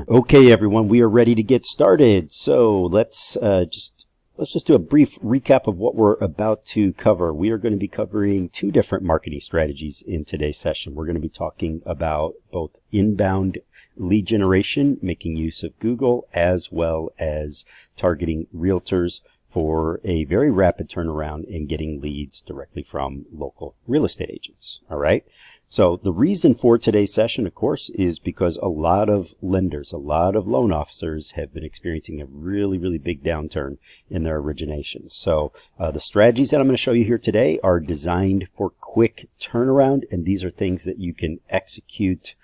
Okay, everyone, we are ready to get started. So let's just do a brief recap of what we're about to cover. We are going to be covering two different marketing strategies in today's session. We're going to be talking about both inbound lead generation, making use of Google, as well as targeting realtors for a very rapid turnaround and getting leads directly from local real estate agents. All right. So the reason for today's session, of course, is because a lot of lenders, a lot of loan officers have been experiencing a really, really big downturn in their originations. So the strategies that I'm going to show you here today are designed for quick turnaround, and these are things that you can execute,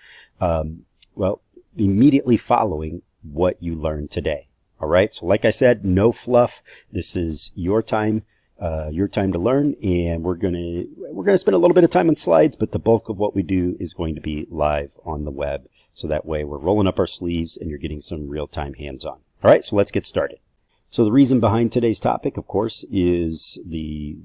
immediately following what you learned today. All right. So like I said, no fluff. This is your time to learn, and we're gonna spend a little bit of time on slides, but the bulk of what we do is going to be live on the web. So that way we're rolling up our sleeves and you're getting some real-time hands-on. All right, so let's get started. So the reason behind today's topic, of course, is the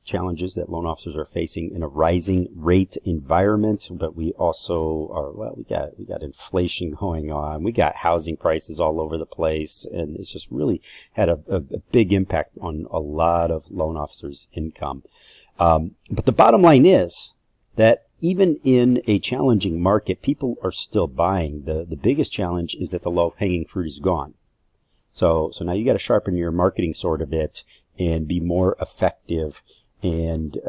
challenges that loan officers are facing in a rising rate environment. But we also are, we got inflation going on. We got housing prices all over the place, and it's just really had a big impact on a lot of loan officers' income. But the bottom line is that even in a challenging market, people are still buying. The biggest challenge is that the low-hanging fruit is gone. So now you got to sharpen your marketing sword a bit and be more effective and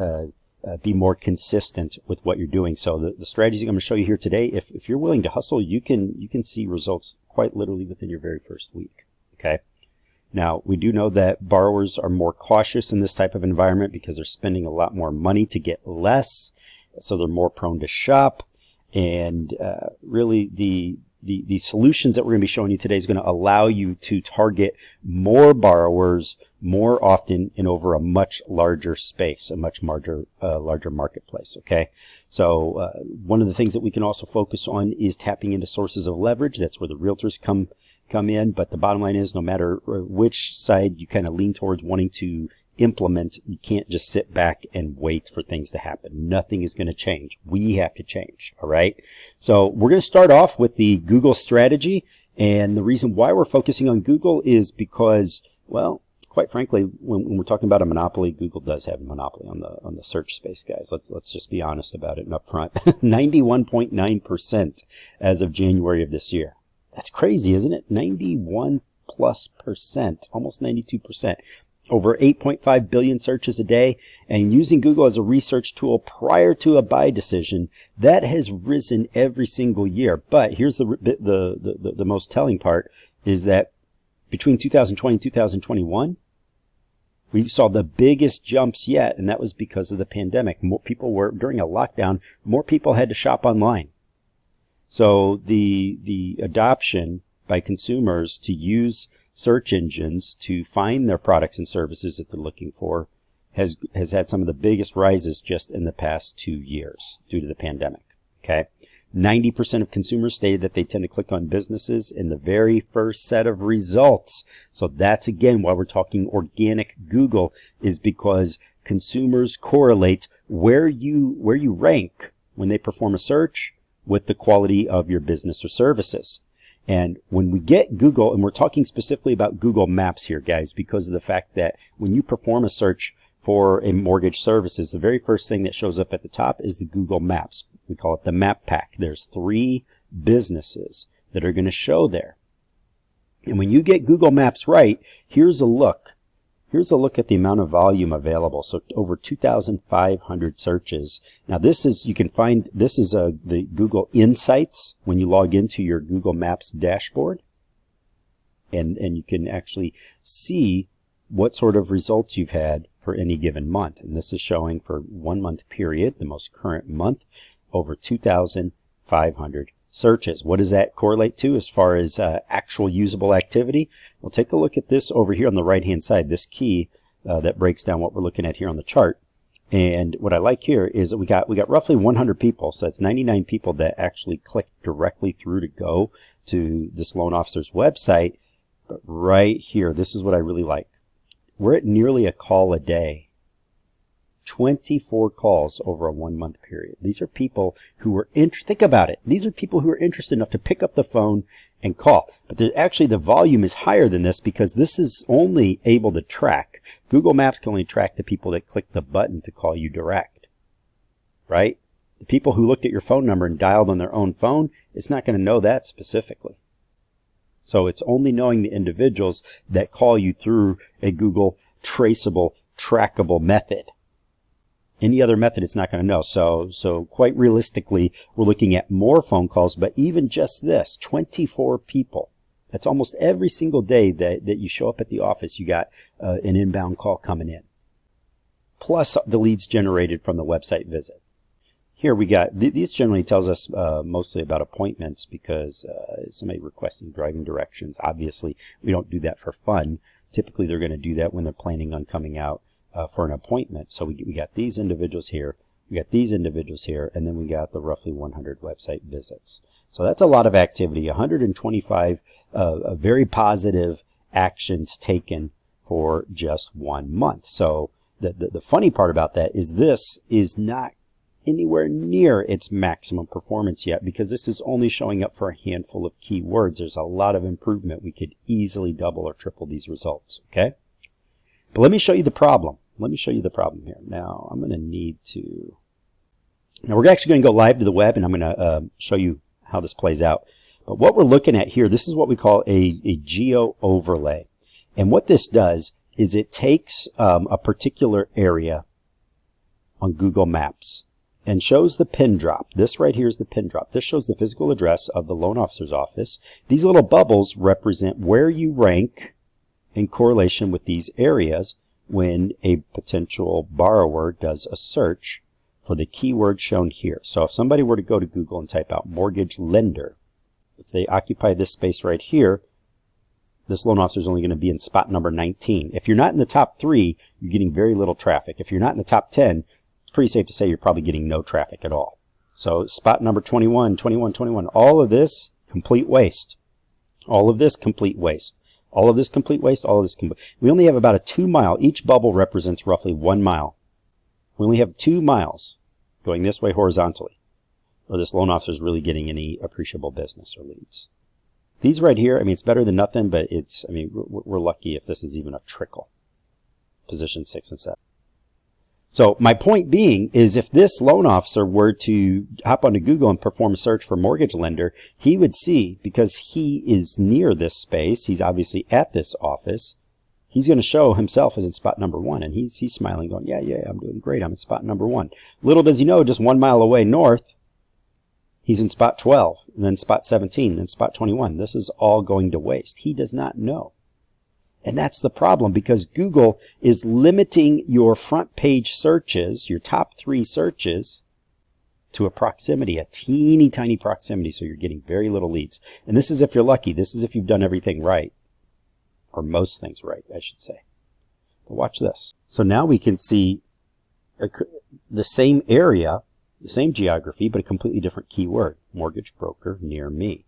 be more consistent with what you're doing. So the strategies I'm going to show you here today, if you're willing to hustle, you can see results quite literally within your very first week. Okay. Now, we do know that borrowers are more cautious in this type of environment because they're spending a lot more money to get less. So they're more prone to shop. And really the solutions that we're going to be showing you today is going to allow you to target more borrowers more often and over a much larger space, a much larger marketplace. Okay. So one of the things that we can also focus on is tapping into sources of leverage. That's where the realtors come in. But the bottom line is, no matter which side you kind of lean towards wanting to implement, you can't just sit back and wait for things to happen. Nothing is going to change. We have to change. All right. So we're going to start off with the Google strategy. And the reason why we're focusing on Google is because, well, quite frankly, when we're talking about a monopoly, Google does have a monopoly on the search space, guys. Let's just be honest about it and up front. 91.9% as of January of this year. That's crazy, isn't it? 91+%, almost 92%. Over 8.5 billion searches a day, and using Google as a research tool prior to a buy decision, that has risen every single year. But here's the most telling part, is that between 2020 and 2021, we saw the biggest jumps yet, and that was because of the pandemic. More people were, during a lockdown, more people had to shop online. So the adoption by consumers to use search engines to find their products and services that they're looking for has had some of the biggest rises just in the past 2 years due to the pandemic. Okay. 90% of consumers stated that they tend to click on businesses in the very first set of results. So that's, again, why we're talking organic Google, is because consumers correlate where you rank when they perform a search with the quality of your business or services. And when we get Google, and we're talking specifically about Google Maps here, guys, because of the fact that when you perform a search for a mortgage services, the very first thing that shows up at the top is the Google Maps. We call it the map pack. There's 3 businesses that are going to show there. And when you get Google Maps right, here's a look. Here's a look at the amount of volume available. So over 2,500 searches. Now this is the Google Insights when you log into your Google Maps dashboard. And you can actually see what sort of results you've had for any given month. And this is showing for 1 month period, the most current month, over 2,500 searches. What does that correlate to as far as actual usable activity? Well, take a look at this over here on the right-hand side, this key that breaks down what we're looking at here on the chart. And what I like here is that we got roughly 100 people, so that's 99 people that actually clicked directly through to go to this loan officer's website. But right here, this is what I really like. We're at nearly a call a day. 24 calls over a 1 month period. These are people who were think about it. These are people who are interested enough to pick up the phone and call. But actually the volume is higher than this because this is only able to track. Google Maps can only track the people that click the button to call you direct, right? The people who looked at your phone number and dialed on their own phone, it's not going to know that specifically. So it's only knowing the individuals that call you through a Google traceable, trackable method. Any other method it's not going to know. So quite realistically, we're looking at more phone calls, but even just this, 24 people. That's almost every single day that you show up at the office, you got an inbound call coming in. Plus the leads generated from the website visit. Here we got, these generally tells us mostly about appointments because somebody requesting driving directions. Obviously, we don't do that for fun. Typically, they're going to do that when they're planning on coming out for an appointment. So we got these individuals here, we got these individuals here, and then we got the roughly 100 website visits. So that's a lot of activity, 125 very positive actions taken for just 1 month. So the funny part about that is this is not anywhere near its maximum performance yet because this is only showing up for a handful of keywords. There's a lot of improvement. We could easily double or triple these results, okay? But let me show you the problem. Let me show you the problem here. Now, I'm going to need to... Now, we're actually going to go live to the web, and I'm going to show you how this plays out. But what we're looking at here, this is what we call a geo overlay. And what this does is it takes a particular area on Google Maps and shows the pin drop. This right here is the pin drop. This shows the physical address of the loan officer's office. These little bubbles represent where you rank in correlation with these areas when a potential borrower does a search for the keyword shown here. So if somebody were to go to Google and type out mortgage lender, if they occupy this space right here, this loan officer is only going to be in spot number 19. If you're not in the top 3, you're getting very little traffic. If you're not in the top 10, it's pretty safe to say you're probably getting no traffic at all. So spot number 21, 21, 21, all of this, complete waste. All of this, complete waste. All of this, complete waste. All of this, complete. We only have about a 2 mile. Each bubble represents roughly 1 mile. We only have 2 miles going this way horizontally, or this loan officer is really getting any appreciable business or leads. These right here, I mean, it's better than nothing, but it's, I mean, we're lucky if this is even a trickle. Position 6 and 7. So my point being is if this loan officer were to hop onto Google and perform a search for mortgage lender, he would see, because he is near this space, he's obviously at this office, he's going to show himself as in spot number 1, and he's smiling going, yeah, I'm doing great, I'm in spot number 1. Little does he know, just 1 mile away north, he's in spot 12, and then spot 17, then spot 21. This is all going to waste. He does not know. And that's the problem, because Google is limiting your front page searches, your top 3 searches, to a proximity, a teeny tiny proximity, so you're getting very little leads. And this is if you're lucky. This is if you've done everything right, or most things right, I should say. But watch this. So now we can see the same area, the same geography, but a completely different keyword, mortgage broker near me.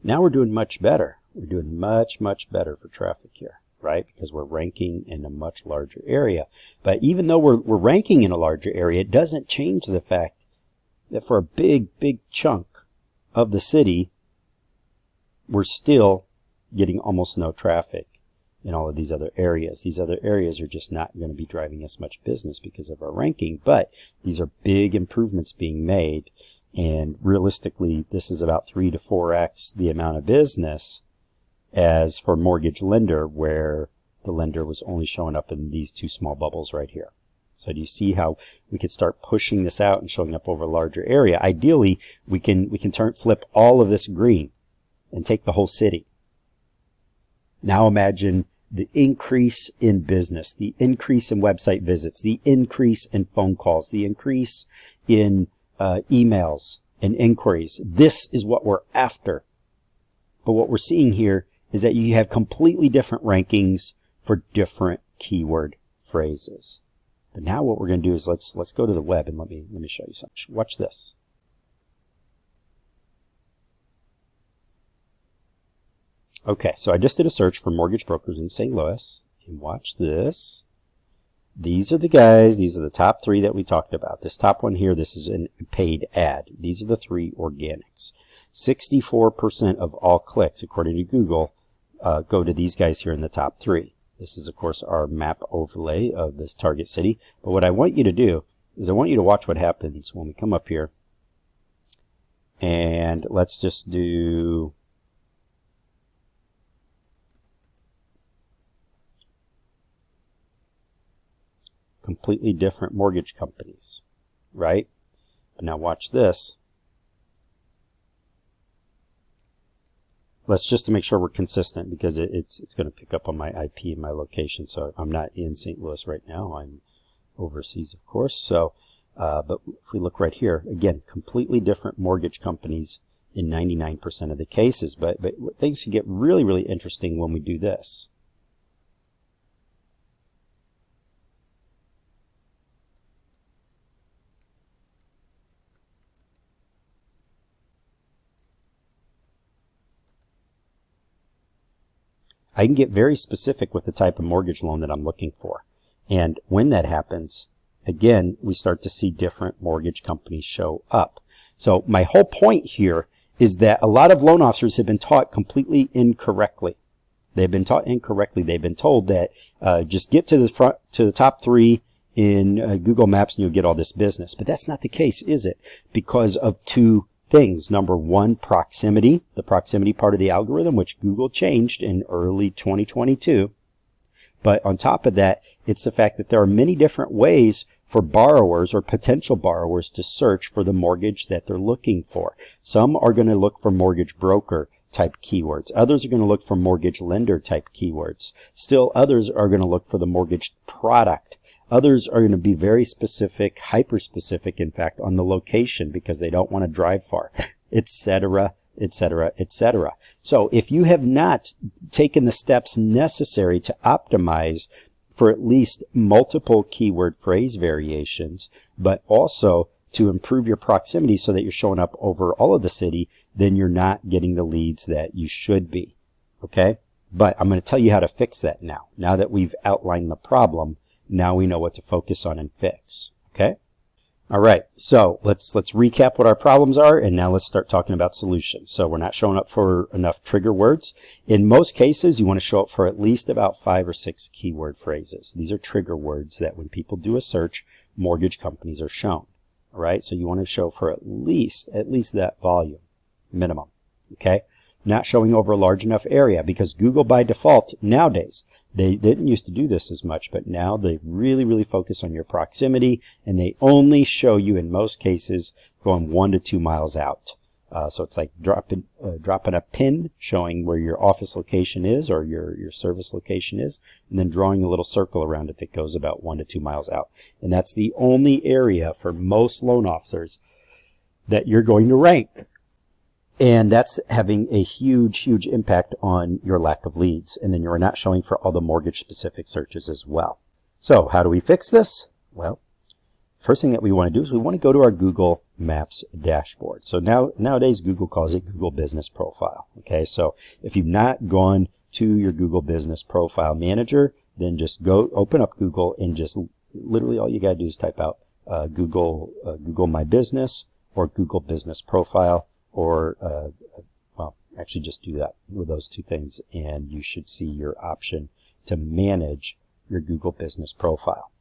Now we're doing much better. We're doing much, much better for traffic here, right? Because we're ranking in a much larger area. But even though we're ranking in a larger area, it doesn't change the fact that for a big chunk of the city, we're still getting almost no traffic in all of these other areas. These other areas are just not going to be driving us much business because of our ranking, but these are big improvements being made, and realistically, this is about 3 to 4x the amount of business as for mortgage lender, where the lender was only showing up in these 2 small bubbles right here. So do you see how we could start pushing this out and showing up over a larger area? Ideally, we can flip all of this green and take the whole city. Now imagine the increase in business, the increase in website visits, the increase in phone calls, the increase in emails and inquiries. This is what we're after. But what we're seeing here is that you have completely different rankings for different keyword phrases. But now what we're going to do is let's go to the web and let me show you something. Watch this. Okay, so I just did a search for mortgage brokers in St. Louis, and watch this. These are the guys, these are the top 3 that we talked about. This top one here, this is a paid ad. These are the 3 organics. 64% of all clicks, according to Google, go to these guys here in the top 3. This is, of course, our map overlay of this target city. But what I want you to do is I want you to watch what happens when we come up here. And let's just do completely different mortgage companies, right? But now watch this. Let's just to make sure we're consistent, because it's going to pick up on my IP and my location. So I'm not in St. Louis right now. I'm overseas, of course. So, but if we look right here, again, completely different mortgage companies in 99% of the cases. But things can get really, really interesting when we do this. I can get very specific with the type of mortgage loan that I'm looking for. And when that happens, again, we start to see different mortgage companies show up. So my whole point here is that a lot of loan officers have been taught completely incorrectly. They've been taught incorrectly. They've been told that just get to the top 3 in Google Maps and you'll get all this business. But that's not the case, is it? Because of 2 things. Number 1, proximity, the proximity part of the algorithm, which Google changed in early 2022. But on top of that, it's the fact that there are many different ways for borrowers or potential borrowers to search for the mortgage that they're looking for. Some are going to look for mortgage broker type keywords. Others are going to look for mortgage lender type keywords. Still others are going to look for the mortgage product. Others are going to be very specific, hyper-specific, in fact, on the location because they don't want to drive far, etc., etc., etc. So if you have not taken the steps necessary to optimize for at least multiple keyword phrase variations, but also to improve your proximity so that you're showing up over all of the city, then you're not getting the leads that you should be. Okay? But I'm going to tell you how to fix that now. Now that we've outlined the problem, now we know what to focus on and fix. Okay? All right. So let's recap what our problems are, and now let's start talking about solutions. So we're not showing up for enough trigger words. In most cases, you want to show up for at least about 5 or 6 keyword phrases. These are trigger words that when people do a search, mortgage companies are shown. All right? So you want to show for at least that volume minimum. Okay? Not showing over a large enough area, because Google by default nowadays, they didn't used to do this as much, but now they really, really focus on your proximity, and they only show you, in most cases, going 1 to 2 miles out. So it's like dropping a pin showing where your office location is or your service location is, and then drawing a little circle around it that goes about 1 to 2 miles out. And that's the only area for most loan officers that you're going to rank. And that's having a huge, huge impact on your lack of leads. And then you're not showing for all the mortgage-specific searches as well. So how do we fix this? Well, first thing that we want to do is we want to go to our Google Maps dashboard. So nowadays, Google calls it Google Business Profile. Okay, so if you've not gone to your Google Business Profile Manager, then just go open up Google and just literally all you got to do is type out Google My Business or Google Business Profile. Or, well, actually just do that with those 2 things, and you should see your option to manage your Google Business Profile.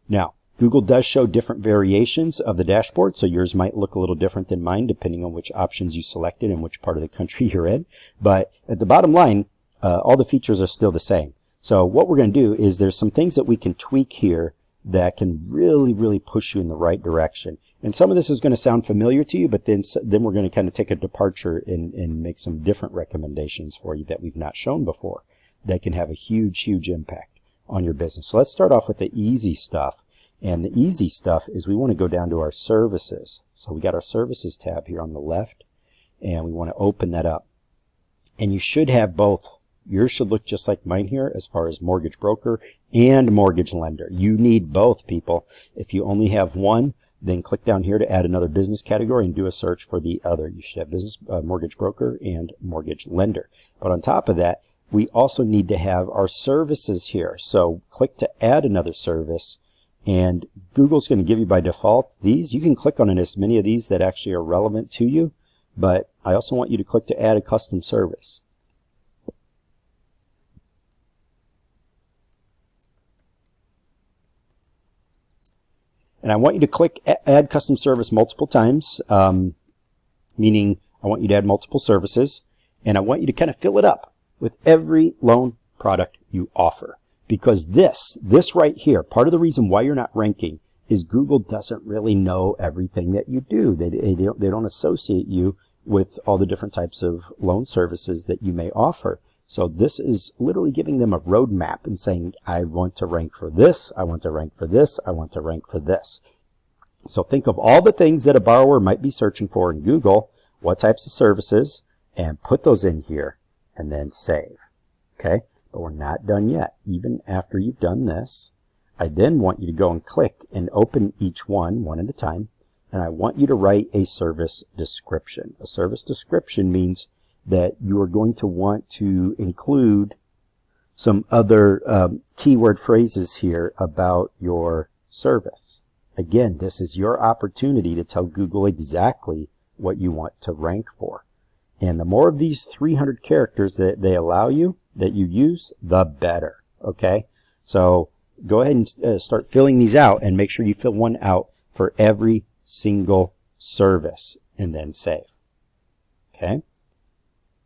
Now, Google does show different variations of the dashboard, so yours might look a little different than mine, depending on which options you selected and which part of the country you're in. But at the bottom line, all the features are still the same. So what we're going to do is there's some things that we can tweak here that can really, really push you in the right direction. And some of this is going to sound familiar to you, but then we're going to kind of take a departure and make some different recommendations for you that we've not shown before that can have a huge, huge impact on your business. So let's start off with the easy stuff. And the easy stuff is we want to go down to our services. So we got our services tab here on the left, and we want to open that up. And you should have both. Yours should look just like mine here as far as mortgage broker and mortgage lender. You need both, people. If you only have one, then click down here to add another business category and do a search for the other. You should have business mortgage broker and mortgage lender. But on top of that, we also need to have our services here. So click to add another service, and Google's going to give you by default these. You can click on as many of these that actually are relevant to you, but I also want you to click to add a custom service. And I want you to click add custom service multiple times, meaning I want you to add multiple services, and I want you to kind of fill it up with every loan product you offer. Because this right here, part of the reason why you're not ranking is Google doesn't really know everything that you do. They don't associate you with all the different types of loan services that you may offer. So this is literally giving them a roadmap and saying, I want to rank for this, I want to rank for this, I want to rank for this. So think of all the things that a borrower might be searching for in Google, what types of services, and put those in here, and then save. Okay? But we're not done yet. Even after you've done this, I then want you to go and click and open each one at a time, and I want you to write a service description. A service description means that you are going to want to include some other keyword phrases here about your service. Again, this is your opportunity to tell Google exactly what you want to rank for. And the more of these 300 characters that they allow you, that you use, the better. Okay? So go ahead and start filling these out, and make sure you fill one out for every single service, and then save. Okay?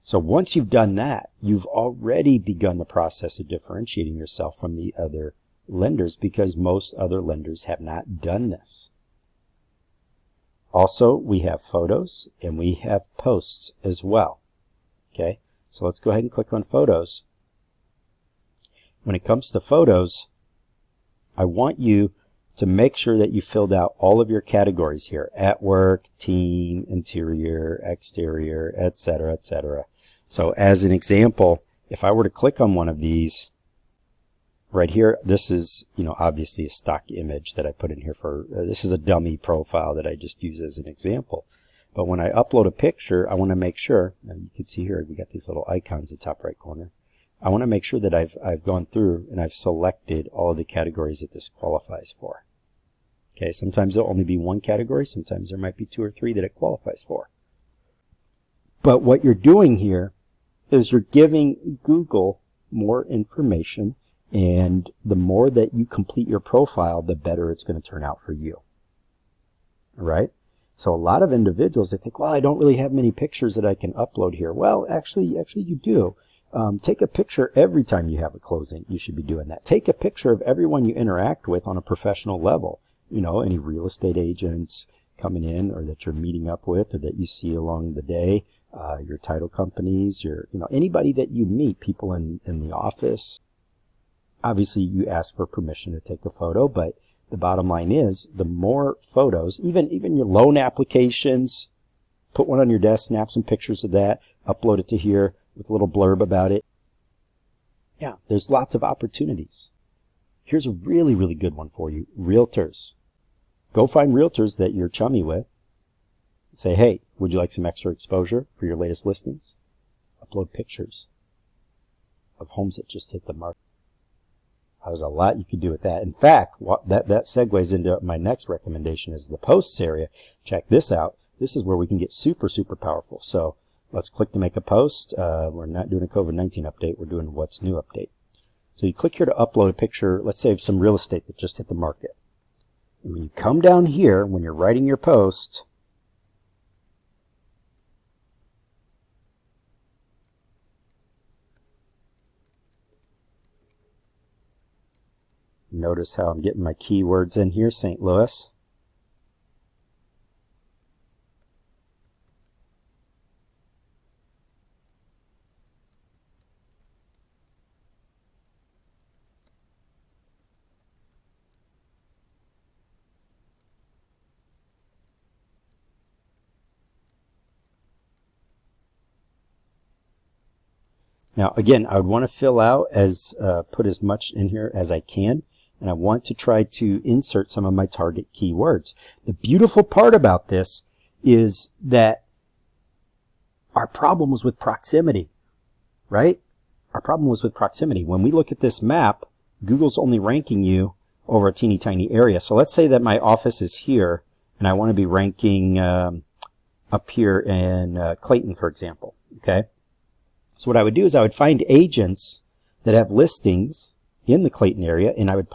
So once you've done that, you've already begun the process of differentiating yourself from the other lenders, because most other lenders have not done this. Also, we have photos and we have posts as well. Okay, so let's go ahead and click on photos. When it comes to photos, I want you to make sure that you filled out all of your categories here: at work, team, interior, exterior, etc., etc. So as an example, if I were to click on one of these right here, this is, obviously a stock image that I put in here for, this is a dummy profile that I just use as an example. But when I upload a picture, I want to make sure, and you can see here, we got these little icons in the top right corner. I want to make sure that I've gone through and I've selected all of the categories that this qualifies for. Okay, sometimes there'll only be one category, sometimes there might be 2 or 3 that it qualifies for. But what you're doing here is you're giving Google more information, and the more that you complete your profile, the better it's going to turn out for you. All right? So a lot of individuals, they think, well, I don't really have many pictures that I can upload here. Well, actually you do. Take a picture every time you have a closing. You should be doing that. Take a picture of everyone you interact with on a professional level. Any real estate agents coming in, or that you're meeting up with, or that you see along the day, your title companies, anybody that you meet, people in the office. Obviously, you ask for permission to take a photo, but the bottom line is, the more photos, even your loan applications, put one on your desk, snap some pictures of that, upload it to here with a little blurb about it. Yeah, there's lots of opportunities. Here's a really, really good one for you. Realtors. Go find realtors that you're chummy with. Say, hey, would you like some extra exposure for your latest listings? Upload pictures of homes that just hit the market. There's a lot you could do with that. In fact, that segues into my next recommendation, is the posts area. Check this out. This is where we can get super, super powerful. So let's click to make a post. We're not doing a COVID-19 update. We're doing what's new update. So you click here to upload a picture, let's say of some real estate that just hit the market. And when you come down here, when you're writing your post, notice how I'm getting my keywords in here, St. Louis. Now, again, I would want to fill out put as much in here as I can, and I want to try to insert some of my target keywords. The beautiful part about this is that our problem was with proximity, right? Our problem was with proximity. When we look at this map, Google's only ranking you over a teeny tiny area. So let's say that my office is here, and I want to be ranking up here in Clayton, for example. Okay. So what I would do is I would find agents that have listings in the Clayton area, and I would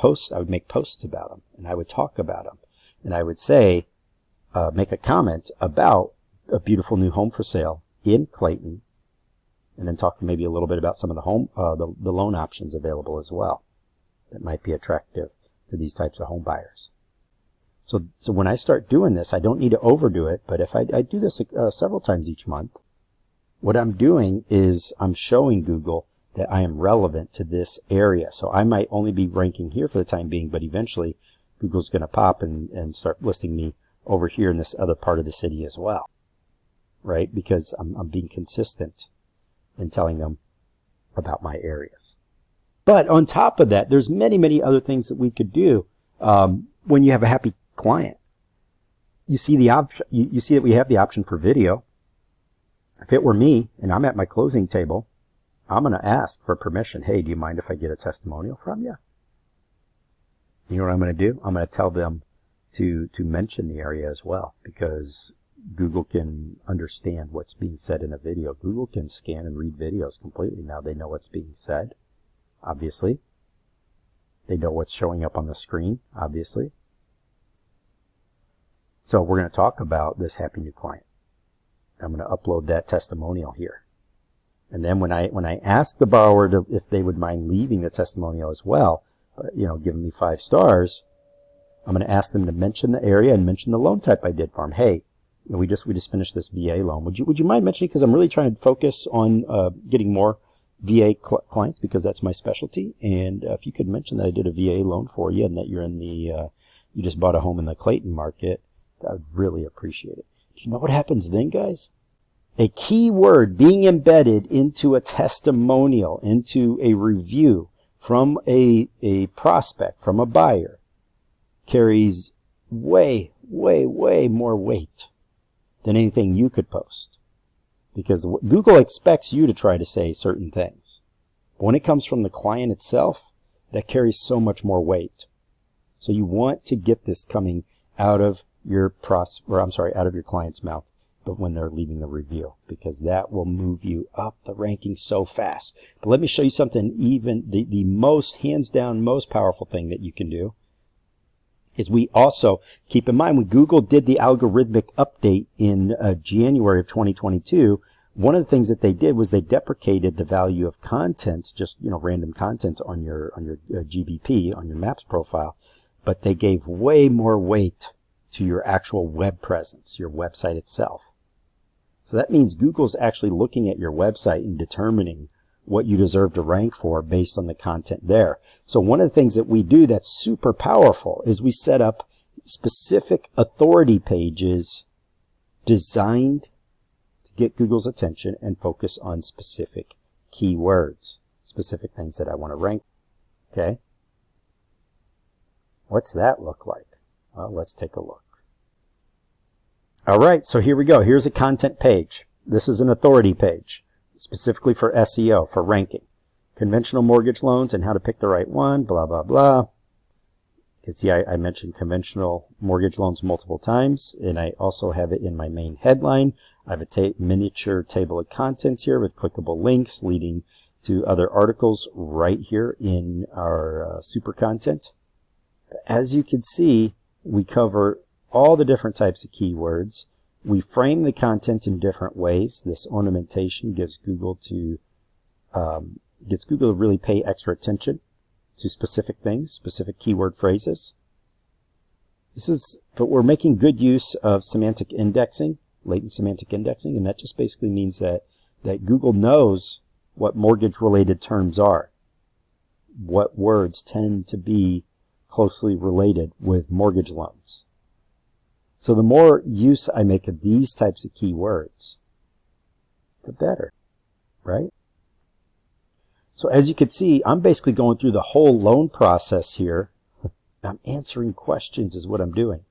make posts about them, and I would talk about them, and I would say, make a comment about a beautiful new home for sale in Clayton, and then talk maybe a little bit about some of the loan options available as well that might be attractive to these types of home buyers. So when I start doing this, I don't need to overdo it, but if I do this several times each month, what I'm doing is I'm showing Google that I am relevant to this area. So I might only be ranking here for the time being, but eventually Google's going to pop and start listing me over here in this other part of the city as well, right? Because I'm being consistent in telling them about my areas. But on top of that, there's many, many other things that we could do when you have a happy client. You see the option. You see that we have the option for video. If it were me and I'm at my closing table, I'm going to ask for permission. Hey, do you mind if I get a testimonial from you? You know what I'm going to do? I'm going to tell them to mention the area as well, because Google can understand what's being said in a video. Google can scan and read videos completely now. They know what's being said, obviously. They know what's showing up on the screen, obviously. So we're going to talk about this happy new client. I'm going to upload that testimonial here. And then when I ask the borrower if they would mind leaving the testimonial as well, giving me 5 stars, I'm going to ask them to mention the area and mention the loan type I did for them. Hey, we just finished this VA loan. Would you mind mentioning, because I'm really trying to focus on getting more VA clients, because that's my specialty. And if you could mention that I did a VA loan for you and that you're in you just bought a home in the Clayton market, I would really appreciate it. Do you know what happens then, guys? A keyword being embedded into a testimonial, into a review from a prospect, from a buyer, carries way, way, way more weight than anything you could post. Because Google expects you to try to say certain things. But when it comes from the client itself, that carries so much more weight. So you want to get this coming out of your out of your client's mouth, but when they're leaving the review, because that will move you up the rankings so fast. But let me show you something, even the most, hands down, most powerful thing that you can do is we also, keep in mind, when Google did the algorithmic update in January of 2022, one of the things that they did was they deprecated the value of content, just random content on your GBP, on your Maps profile, but they gave way more weight to your actual web presence, your website itself. So that means Google's actually looking at your website and determining what you deserve to rank for based on the content there. So one of the things that we do that's super powerful is we set up specific authority pages designed to get Google's attention and focus on specific keywords, specific things that I want to rank. Okay? What's that look like? Well, let's take a look. All right, so here we go. Here's a content page. This is an authority page, specifically for SEO, for ranking. Conventional mortgage loans and how to pick the right one, blah, blah, blah. Because, yeah, I mentioned conventional mortgage loans multiple times, and I also have it in my main headline. I have a miniature table of contents here with clickable links leading to other articles right here in our super content. As you can see, we cover all the different types of keywords. We frame the content in different ways. This ornamentation gives Google to really pay extra attention to specific things, specific keyword phrases. But we're making good use of semantic indexing, latent semantic indexing, and that just basically means that Google knows what mortgage-related terms are, what words tend to be closely related with mortgage loans. So the more use I make of these types of keywords, the better, right? So as you can see, I'm basically going through the whole loan process here. I'm answering questions is what I'm doing.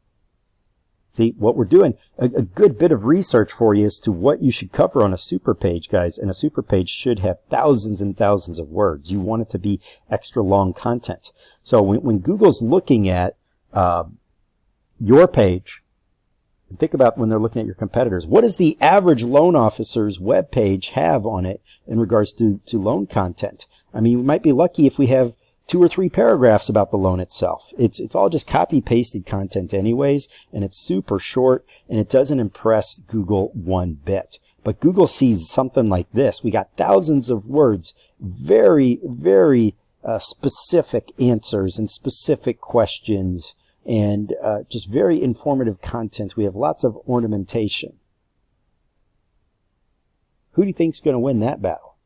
See, what we're doing, a good bit of research for you as to what you should cover on a super page, guys. And a super page should have thousands and thousands of words. You want it to be extra long content. So when Google's looking at your page, And think about when they're looking at your competitors. What does the average loan officer's web page have on it in regards to loan content? I mean, we might be lucky if we have 2 or 3 paragraphs about the loan itself. It's all just copy-pasted content anyways, and it's super short, and it doesn't impress Google one bit. But Google sees something like this. We got thousands of words, very, very specific answers and specific questions, and just very informative content. We have lots of ornamentation. Who do you think is going to win that battle?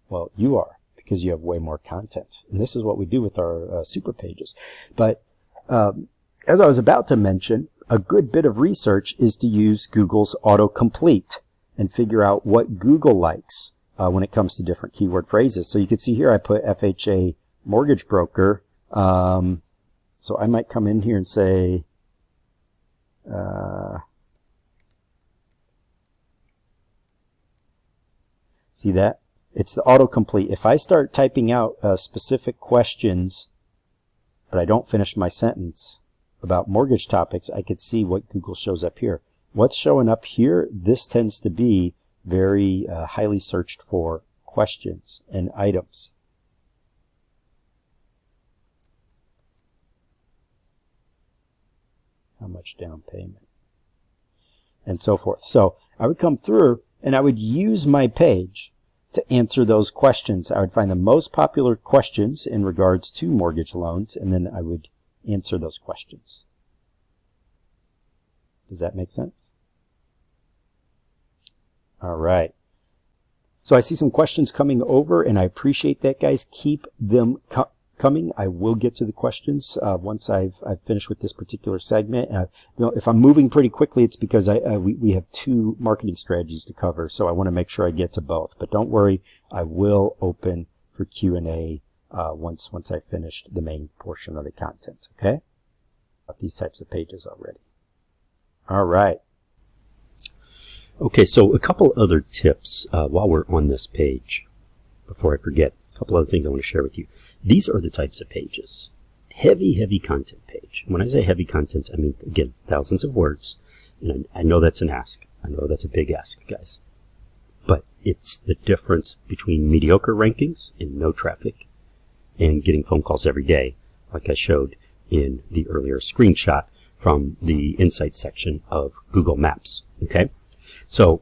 Well, you are, because you have way more content. And this is what we do with our super pages. But as I was about to mention, a good bit of research is to use Google's autocomplete and figure out what Google likes when it comes to different keyword phrases. So you can see here I put FHA mortgage broker. So I might come in here and say, see that? It's the autocomplete. If I start typing out specific questions, but I don't finish my sentence about mortgage topics, I could see what Google shows up here. What's showing up here, this tends to be very highly searched for questions and items. How much down payment? And so forth. So I would come through and I would use my page to answer those questions. I would find the most popular questions in regards to mortgage loans, and then I would answer those questions. Does that make sense? All right. So I see some questions coming over, and I appreciate that, guys. Keep them coming. I will get to the questions once I've finished with this particular segment. If I'm moving pretty quickly, it's because we have 2 marketing strategies to cover, so I want to make sure I get to both. But don't worry, I will open for Q&A once I've finished the main portion of the content. Okay? Got these types of pages already. All right. Okay, so a couple other tips while we're on this page. Before I forget, a couple other things I want to share with you. These are the types of pages. Heavy content page. When I say heavy content, I mean, again, thousands of words. And I know that's an ask. I know that's a big ask, guys. But it's the difference between mediocre rankings and no traffic and getting phone calls every day, like I showed in the earlier screenshot from the Insights section of Google Maps. Okay? So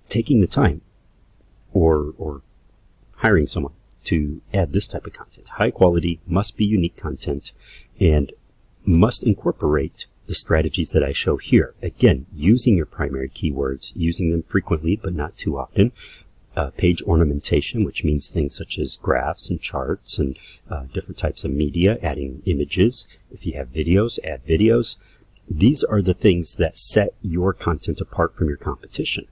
taking the time or hiring someone to add this type of content. High quality, must be unique content, and must incorporate the strategies that I show here. Again, using your primary keywords, using them frequently but not too often. Page ornamentation, which means things such as graphs and charts and different types of media, adding images. If you have videos, add videos. These are the things that set your content apart from your competition.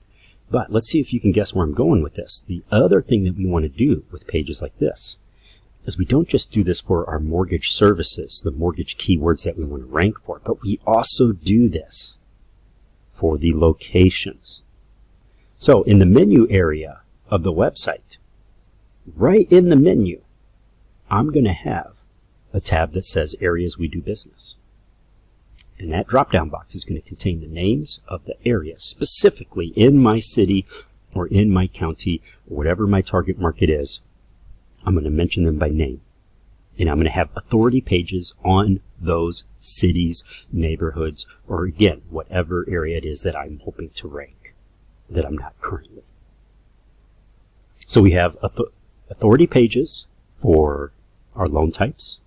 But let's see if you can guess where I'm going with this. The other thing that we want to do with pages like this is we don't just do this for our mortgage services, the mortgage keywords that we want to rank for, but we also do this for the locations. So in the menu area of the website, right in the menu, I'm going to have a tab that says areas we do business. And that drop-down box is going to contain the names of the areas, specifically in my city or in my county, or whatever my target market is. I'm going to mention them by name. And I'm going to have authority pages on those cities, neighborhoods, or again, whatever area it is that I'm hoping to rank, that I'm not currently. So we have authority pages for our loan types,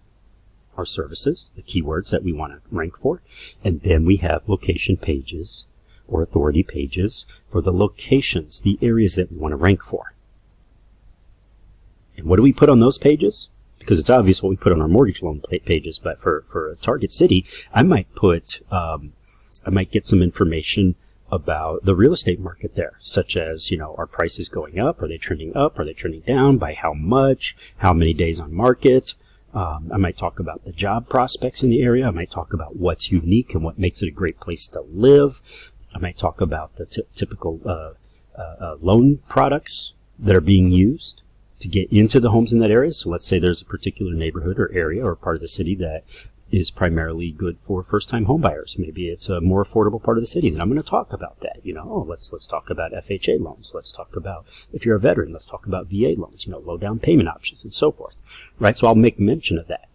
our services, the keywords that we want to rank for, and then we have location pages or authority pages for the locations, the areas that we want to rank for. And what do we put on those pages? Because it's obvious what we put on our mortgage loan pages, but for a target city, I might get some information about the real estate market there, such as, are prices going up? Are they trending up? Are they trending down? By how much? How many days on market? I might talk about the job prospects in the area. I might talk about what's unique and what makes it a great place to live. I might talk about the typical loan products that are being used to get into the homes in that area. So let's say there's a particular neighborhood or area or part of the city that is primarily good for first-time homebuyers. Maybe it's a more affordable part of the city. Then I'm going to talk about that. Let's talk about FHA loans. Let's talk about, if you're a veteran, let's talk about VA loans, low down payment options and so forth, right? So I'll make mention of that.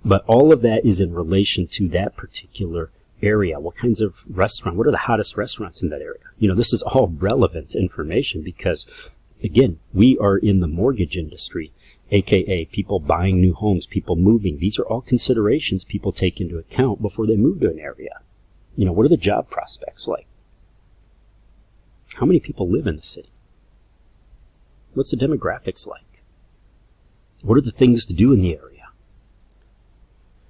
But all of that is in relation to that particular area. What kinds of restaurant? What are the hottest restaurants in that area? This is all relevant information because, again, we are in the mortgage industry, aka people buying new homes, people moving. These are all considerations people take into account before they move to an area. What are the job prospects like? How many people live in the city? What's the demographics like? What are the things to do in the area?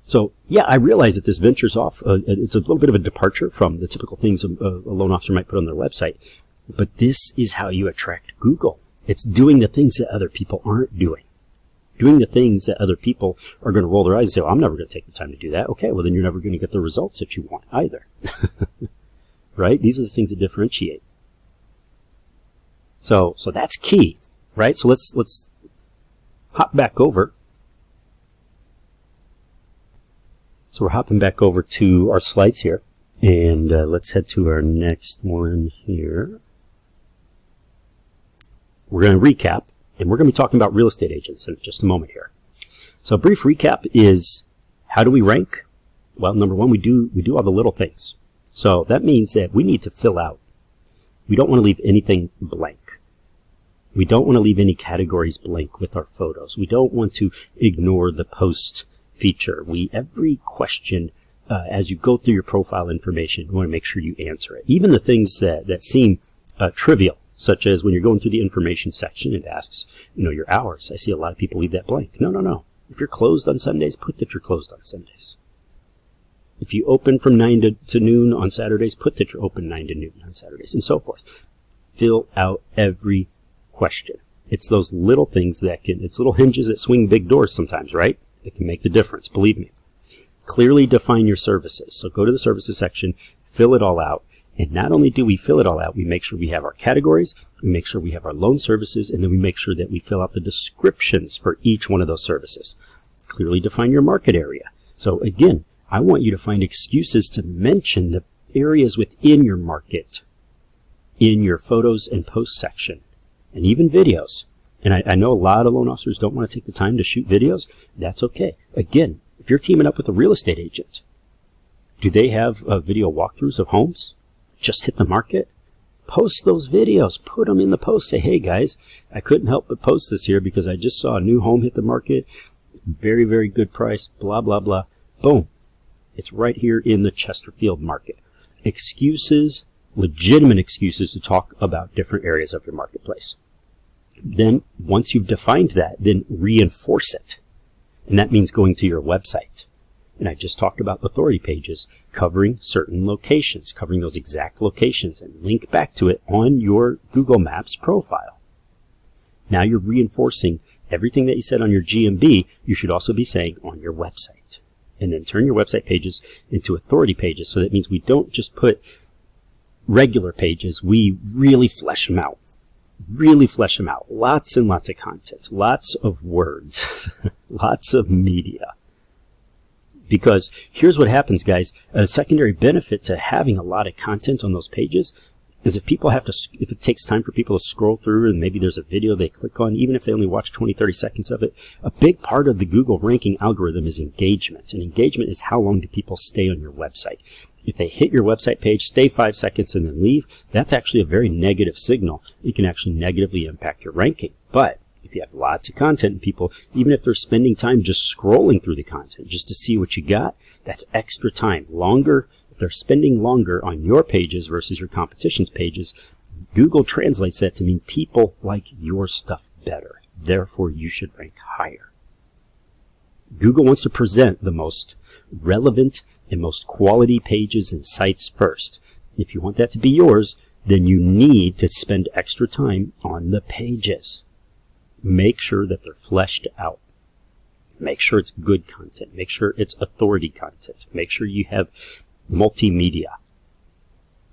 So, yeah, I realize that this ventures off. It's a little bit of a departure from the typical things a loan officer might put on their website. But this is how you attract Google. It's doing the things that other people aren't doing. Doing the things that other people are going to roll their eyes and say, well, I'm never going to take the time to do that. Okay, well, then you're never going to get the results that you want either. Right? These are the things that differentiate. So that's key, right? So let's hop back over. So we're hopping back over to our slides here, and let's head to our next one here. We're going to recap, and we're going to be talking about real estate agents in just a moment here. So a brief recap is, how do we rank? Well, number one, we do all the little things. So that means that we need to fill out. We don't want to leave anything blank. We don't want to leave any categories blank with our photos. We don't want to ignore the post feature. Every question, as you go through your profile information, you want to make sure you answer it. Even the things that seem trivial, such as when you're going through the information section, it asks, your hours. I see a lot of people leave that blank. No. If you're closed on Sundays, put that you're closed on Sundays. If you open from 9 to noon on Saturdays, put that you're open 9 to noon on Saturdays, and so forth. Fill out every question. It's those little things it's little hinges that swing big doors sometimes, right? It can make the difference, believe me. Clearly define your services. So go to the services section, fill it all out, and not only do we fill it all out, we make sure we have our categories, we make sure we have our loan services, and then we make sure that we fill out the descriptions for each one of those services. Clearly define your market area. So again, I want you to find excuses to mention the areas within your market in your photos and post section, and even videos. And I know a lot of loan officers don't want to take the time to shoot videos. That's okay. Again, if you're teaming up with a real estate agent, do they have video walkthroughs of homes? Just hit the market? Post those videos. Put them in the post. Say, hey, guys, I couldn't help but post this here because I just saw a new home hit the market. Very, very good price. Blah, blah, blah. Boom. It's right here in the Chesterfield market. Excuses, legitimate excuses to talk about different areas of your marketplace. Then, once you've defined that, then reinforce it. And that means going to your website. And I just talked about authority pages covering certain locations, covering those exact locations, and link back to it on your Google Maps profile. Now you're reinforcing everything that you said on your GMB, you should also be saying on your website. And then turn your website pages into authority pages. So that means we don't just put regular pages, we really flesh them out. Really flesh them out. Lots and lots of content, lots of words, lots of media. Because here's what happens, guys. A secondary benefit to having a lot of content on those pages is if it takes time for people to scroll through and maybe there's a video they click on, even if they only watch 20, 30 seconds of it, a big part of the Google ranking algorithm is engagement. And engagement is how long do people stay on your website. If they hit your website page, stay 5 seconds, and then leave, that's actually a very negative signal. It can actually negatively impact your ranking. But if you have lots of content and people, even if they're spending time just scrolling through the content just to see what you got, that's extra time. Longer, if they're spending longer on your pages versus your competition's pages, Google translates that to mean people like your stuff better. Therefore, you should rank higher. Google wants to present the most relevant and most quality pages and sites first. If you want that to be yours, then you need to spend extra time on the pages. Make sure that they're fleshed out. Make sure it's good content. Make sure it's authority content. Make sure you have multimedia.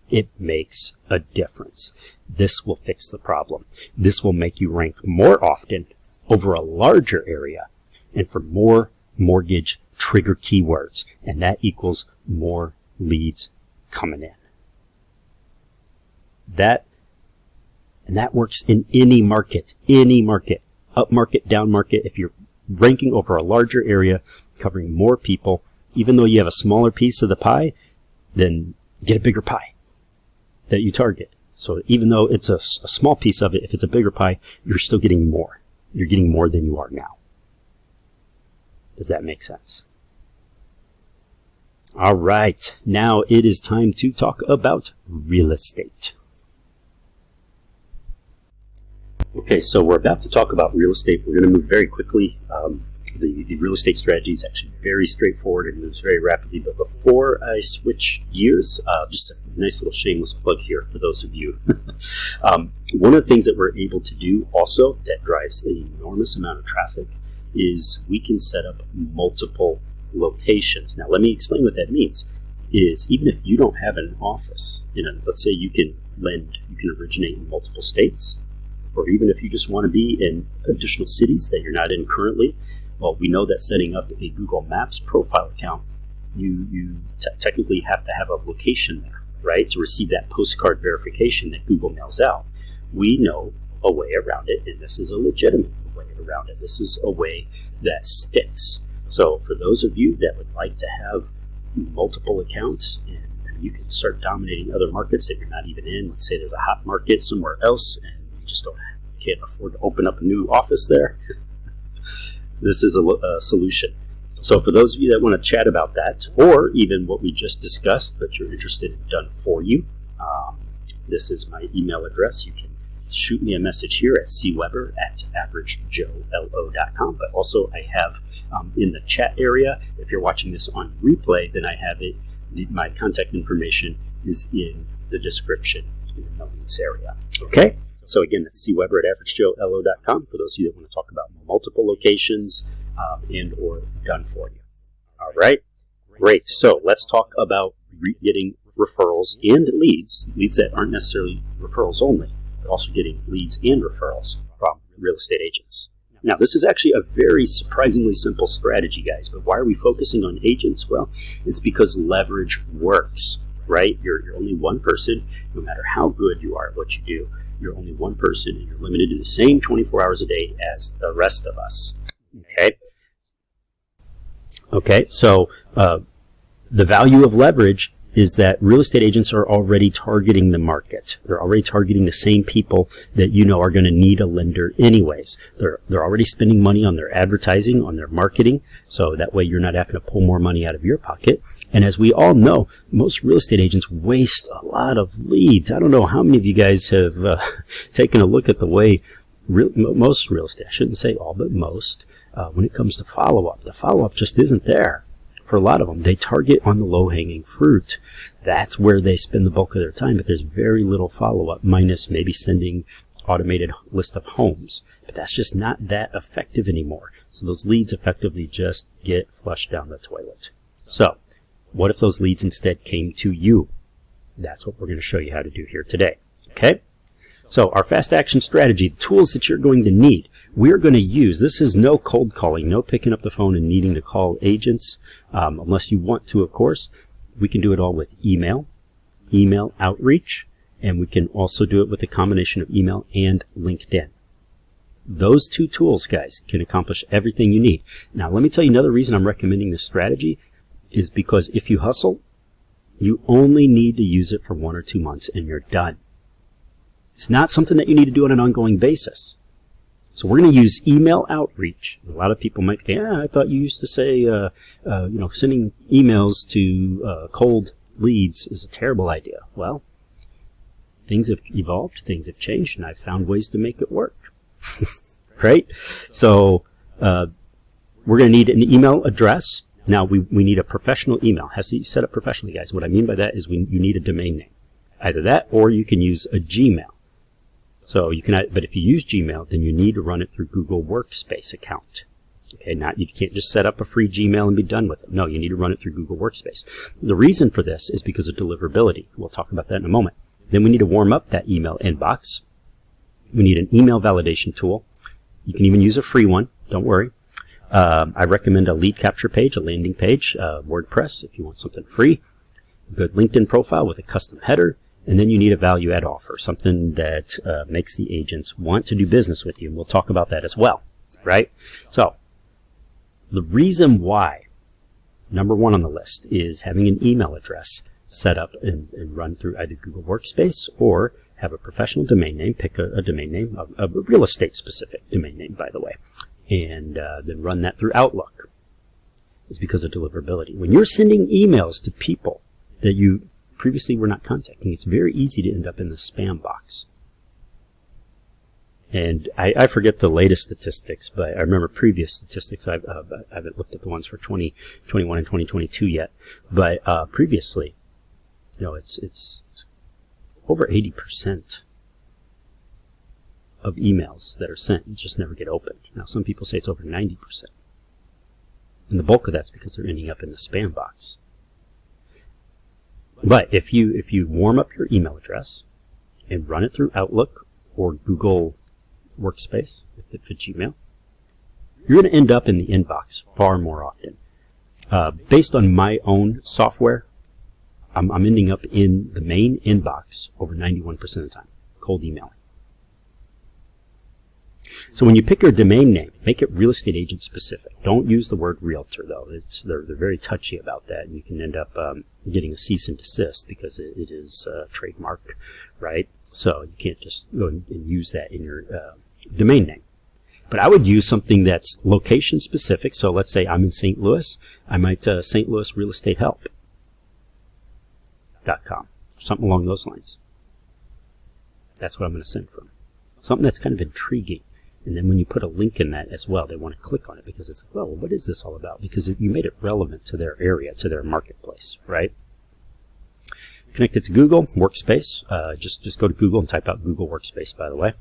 It makes a difference. This will fix the problem. This will make you rank more often over a larger area and for more mortgage trigger keywords, and that equals more leads coming in. That works in any market, up market, down market. If you're ranking over a larger area, covering more people, even though you have a smaller piece of the pie, then get a bigger pie that you target. So even though it's a small piece of it, if it's a bigger pie, you're still getting more. You're getting more than you are now. Does that make sense? All right, now it is time to talk about real estate. Okay, so we're about to talk about real estate. We're going to move very quickly. The real estate strategy is actually very straightforward and moves very rapidly. But before I switch gears, just a nice little shameless plug here for those of you. One of the things that we're able to do also that drives an enormous amount of traffic is we can set up multiple locations. Now, let me explain what that means. Is even if you don't have an office, let's say you can originate in multiple states, or even if you just want to be in additional cities that you're not in currently. Well, we know that setting up a Google Maps profile account, you technically have to have a location there, right, to receive that postcard verification that Google mails out. We know a way around it, and this is a legitimate way around it. This is a way that sticks. So for those of you that would like to have multiple accounts, and you can start dominating other markets that you're not even in. Let's say there's a hot market somewhere else, and you just can't afford to open up a new office there. This is a solution. So for those of you that want to chat about that, or even what we just discussed, but you're interested in done for you, this is my email address. You can shoot me a message here at cweber@averagejoelo.com. But also I have in the chat area, if you're watching this on replay, then I have it. My contact information is in the description in the links area. Okay? So again, that's cweber@averagejoelo.com for those of you that want to talk about multiple locations and or done for you. All right, great. So let's talk about getting referrals and leads that aren't necessarily referrals only, but also getting leads and referrals from real estate agents. Now, this is actually a very surprisingly simple strategy, guys. But why are we focusing on agents? Well, it's because leverage works, right? You're only one person, no matter how good you are at what you do. You're only one person, and you're limited to the same 24 hours a day as the rest of us. Okay, so the value of leverage is that real estate agents are already targeting the market. They're already targeting the same people that you know are going to need a lender anyways. They're already spending money on their advertising, on their marketing, so that way you're not having to pull more money out of your pocket. And as we all know, most real estate agents waste a lot of leads. I don't know how many of you guys have taken a look at the way most real estate, I shouldn't say all, but most, when it comes to follow-up. The follow-up just isn't there. For a lot of them, they target on the low-hanging fruit. That's where they spend the bulk of their time, but there's very little follow-up, minus maybe sending automated list of homes. But that's just not that effective anymore. So those leads effectively just get flushed down the toilet. So what if those leads instead came to you? That's what we're going to show you how to do here today. Okay? So our fast action strategy, the tools that you're going to need, we're going to use, this is no cold calling, no picking up the phone and needing to call agents, unless you want to, of course. We can do it all with email outreach, and we can also do it with a combination of email and LinkedIn. Those two tools, guys, can accomplish everything you need. Now, let me tell you another reason I'm recommending this strategy is because if you hustle, you only need to use it for 1 or 2 months and you're done. It's not something that you need to do on an ongoing basis. So we're going to use email outreach. A lot of people might think, I thought you used to say, sending emails to cold leads is a terrible idea. Well, things have evolved, things have changed, and I've found ways to make it work. Right? So we're going to need an email address. Now, we need a professional email. It has to be set up professionally, guys. What I mean by that is you need a domain name. Either that, or you can use a Gmail. So you can, but if you use Gmail, then you need to run it through Google Workspace account. Okay, you can't just set up a free Gmail and be done with it. No, you need to run it through Google Workspace. The reason for this is because of deliverability. We'll talk about that in a moment. Then we need to warm up that email inbox. We need an email validation tool. You can even use a free one. Don't worry. I recommend a lead capture page, a landing page, WordPress if you want something free, a good LinkedIn profile with a custom header, and then you need a value add offer, something that makes the agents want to do business with you. And we'll talk about that as well, right? So the reason why number one on the list is having an email address set up and run through either Google Workspace or have a professional domain name, pick a domain name, a real estate specific domain name, by the way, and then run that through Outlook. It's because of deliverability. When you're sending emails to people that you previously were not contacting, it's very easy to end up in the spam box. And I forget the latest statistics, but I remember previous statistics. I haven't looked at the ones for 2021 and 2022 yet, but previously, it's over 80% of emails that are sent just never get opened. Now, some people say it's over 90%. And the bulk of that's because they're ending up in the spam box. But if you warm up your email address and run it through Outlook or Google Workspace, if it fits Gmail, you're going to end up in the inbox far more often. Based on my own software, I'm ending up in the main inbox over 91% of the time, cold emailing. So when you pick your domain name, make it real estate agent specific. Don't use the word realtor, though. They're very touchy about that, and you can end up getting a cease and desist because it is trademark, right? So you can't just go and use that in your domain name. But I would use something that's location specific. So let's say I'm in St. Louis. I might St. Louis Real Estate Help.com, something along those lines. That's what I'm going to send from. Something that's kind of intriguing. And then when you put a link in that as well, they want to click on it because it's like, well, what is this all about? Because you made it relevant to their area, to their marketplace, right? Connect it to Google Workspace. Just go to Google and type out Google Workspace, by the way,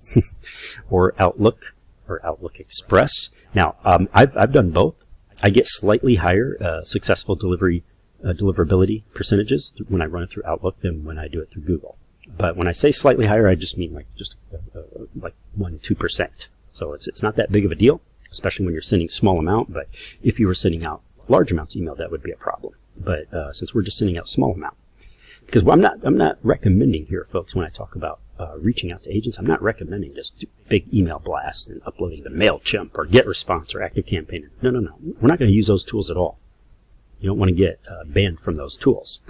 or Outlook or Outlook Express. Now, I've done both. I get slightly higher successful deliverability percentages when I run it through Outlook than when I do it through Google. But when I say slightly higher, I just mean like 1-2%. So it's not that big of a deal, especially when you're sending small amount. But if you were sending out large amounts of email, that would be a problem. But since we're just sending out small amount, because I'm not recommending here, folks, when I talk about reaching out to agents, I'm not recommending just do big email blasts and uploading to MailChimp or GetResponse or ActiveCampaign. No. We're not going to use those tools at all. You don't want to get banned from those tools.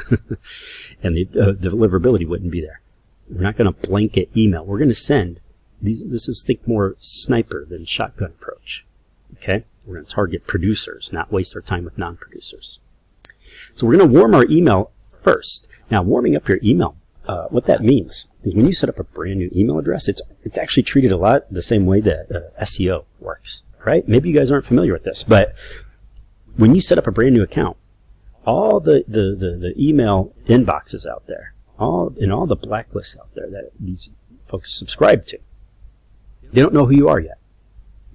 And the deliverability wouldn't be there. We're not going to blanket email. We're going to send. This is, think more sniper than shotgun approach. Okay? We're going to target producers, not waste our time with non-producers. So we're going to warm our email first. Now, warming up your email, what that means is when you set up a brand new email address, it's actually treated a lot the same way that SEO works, right? Maybe you guys aren't familiar with this, but when you set up a brand new account, all the email inboxes out there, all the blacklists out there that these folks subscribe to, they don't know who you are yet.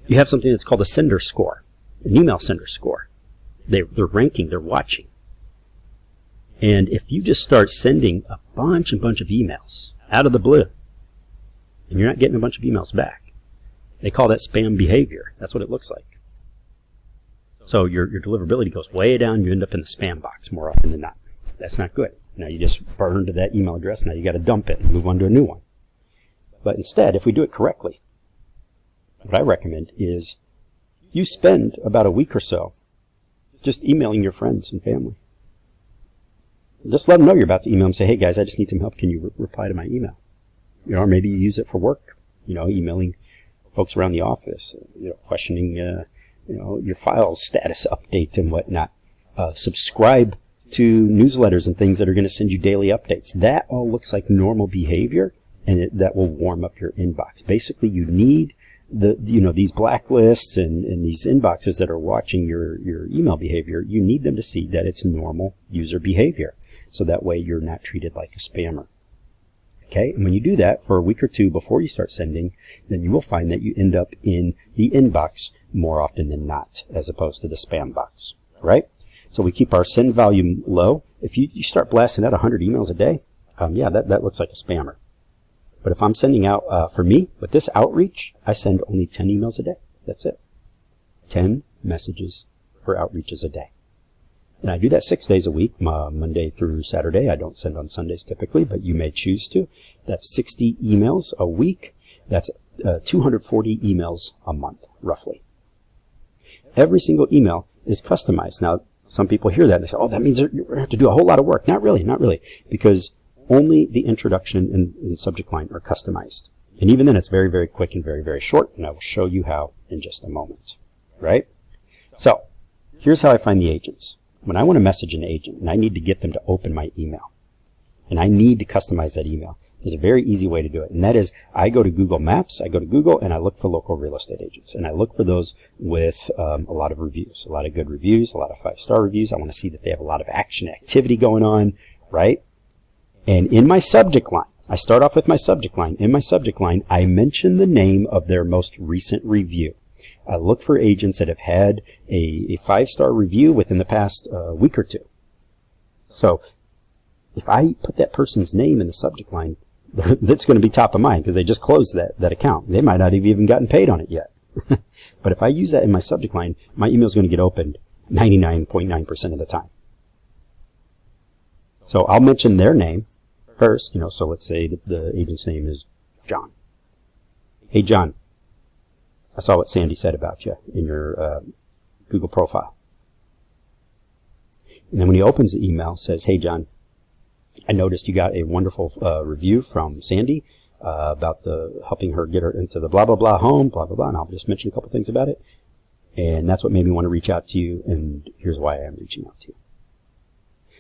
You have something that's called a sender score, an email sender score. They're ranking, they're watching. And if you just start sending a bunch of emails out of the blue, and you're not getting a bunch of emails back, they call that spam behavior. That's what it looks like. So your deliverability goes way down. You end up in the spam box more often than not. That's not good. Now you just burned that email address. Now you got to dump it and move on to a new one. But instead, if we do it correctly, what I recommend is you spend about a week or so just emailing your friends and family. Just let them know you're about to email them. Say, hey guys, I just need some help. Can you reply to my email? Or maybe you use it for work. Emailing folks around the office. Questioning your file status update and whatnot. Subscribe to newsletters and things that are going to send you daily updates. That all looks like normal behavior, and that will warm up your inbox. Basically, you need these blacklists and these inboxes that are watching your email behavior. You need them to see that it's normal user behavior, so that way you're not treated like a spammer. Okay, and when you do that for a week or two before you start sending, then you will find that you end up in the inbox more often than not, as opposed to the spam box, right? So we keep our send volume low. If you start blasting out 100 emails a day, that looks like a spammer. But if I'm sending out, for me, with this outreach, I send only 10 emails a day. That's it. 10 messages or outreaches a day. And I do that 6 days a week, Monday through Saturday. I don't send on Sundays typically, but you may choose to. That's 60 emails a week. That's 240 emails a month, roughly. Every single email is customized. Now, some people hear that and they say, oh, that means you're going to have to do a whole lot of work. Not really, because only the introduction and subject line are customized. And even then, it's very, very quick and very, very short, and I will show you how in just a moment, right? So, here's how I find the agents. When I want to message an agent, and I need to get them to open my email, and I need to customize that email, there's a very easy way to do it, and that is I go to Google Maps, I go to Google, and I look for local real estate agents, and I look for those with a lot of reviews, a lot of good reviews, a lot of 5-star reviews. I want to see that they have a lot of action activity going on, right? And in my subject line, I start off with my subject line. In my subject line, I mention the name of their most recent review. I look for agents that have had a 5-star review within the past week or two. So if I put that person's name in the subject line, that's going to be top of mind because they just closed that account. They might not have even gotten paid on it yet. But if I use that in my subject line, my email is going to get opened 99.9% of the time. So I'll mention their name first, so let's say the agent's name is John. Hey, John, I saw what Sandy said about you in your Google profile. And then when he opens the email, says, hey, John, I noticed you got a wonderful review from Sandy about helping her get her into the blah, blah, blah home, blah, blah, blah. And I'll just mention a couple things about it. And that's what made me want to reach out to you. And here's why I'm reaching out to you.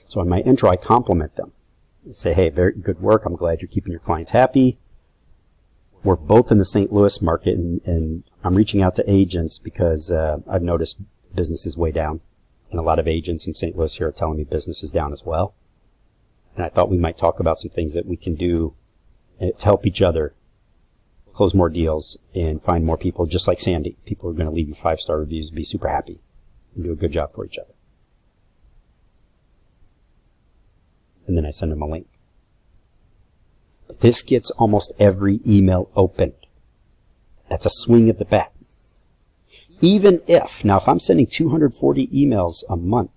So in my intro, I compliment them. Say, hey, very good work. I'm glad you're keeping your clients happy. We're both in the St. Louis market, and I'm reaching out to agents because I've noticed business is way down. And a lot of agents in St. Louis here are telling me business is down as well. And I thought we might talk about some things that we can do to help each other close more deals and find more people just like Sandy. People are going to leave you 5-star reviews, be super happy, and do a good job for each other. And then I send them a link. But this gets almost every email opened. That's a swing of the bat. Even if I'm sending 240 emails a month,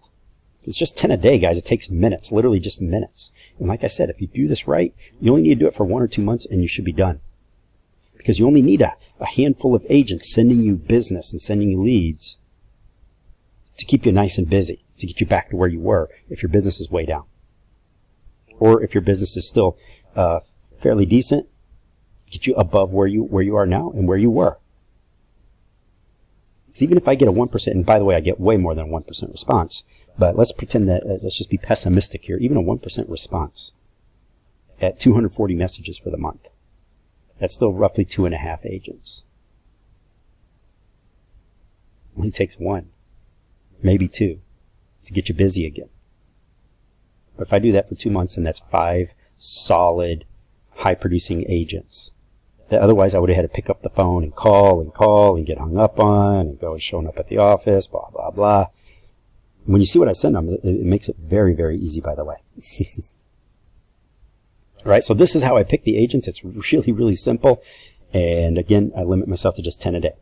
it's just 10 a day, guys. It takes minutes, literally just minutes. And like I said, if you do this right, you only need to do it for 1 or 2 months and you should be done. Because you only need a handful of agents sending you business and sending you leads to keep you nice and busy, to get you back to where you were if your business is way down. Or if your business is still fairly decent, get you above where you are now and where you were. So even if I get a 1%, and by the way, I get way more than a 1% response, but let's pretend that, let's just be pessimistic here, even a 1% response at 240 messages for the month, that's still roughly 2.5 agents. It only takes 1, maybe 2, to get you busy again. But if I do that for 2 months, then that's 5 solid, high-producing agents. That otherwise, I would have had to pick up the phone and call and get hung up on and go and showing up at the office, blah, blah, blah. When you see what I send them, it makes it very, very easy, by the way. All right, so this is how I pick the agents. It's really, really simple. And again, I limit myself to just 10 a day.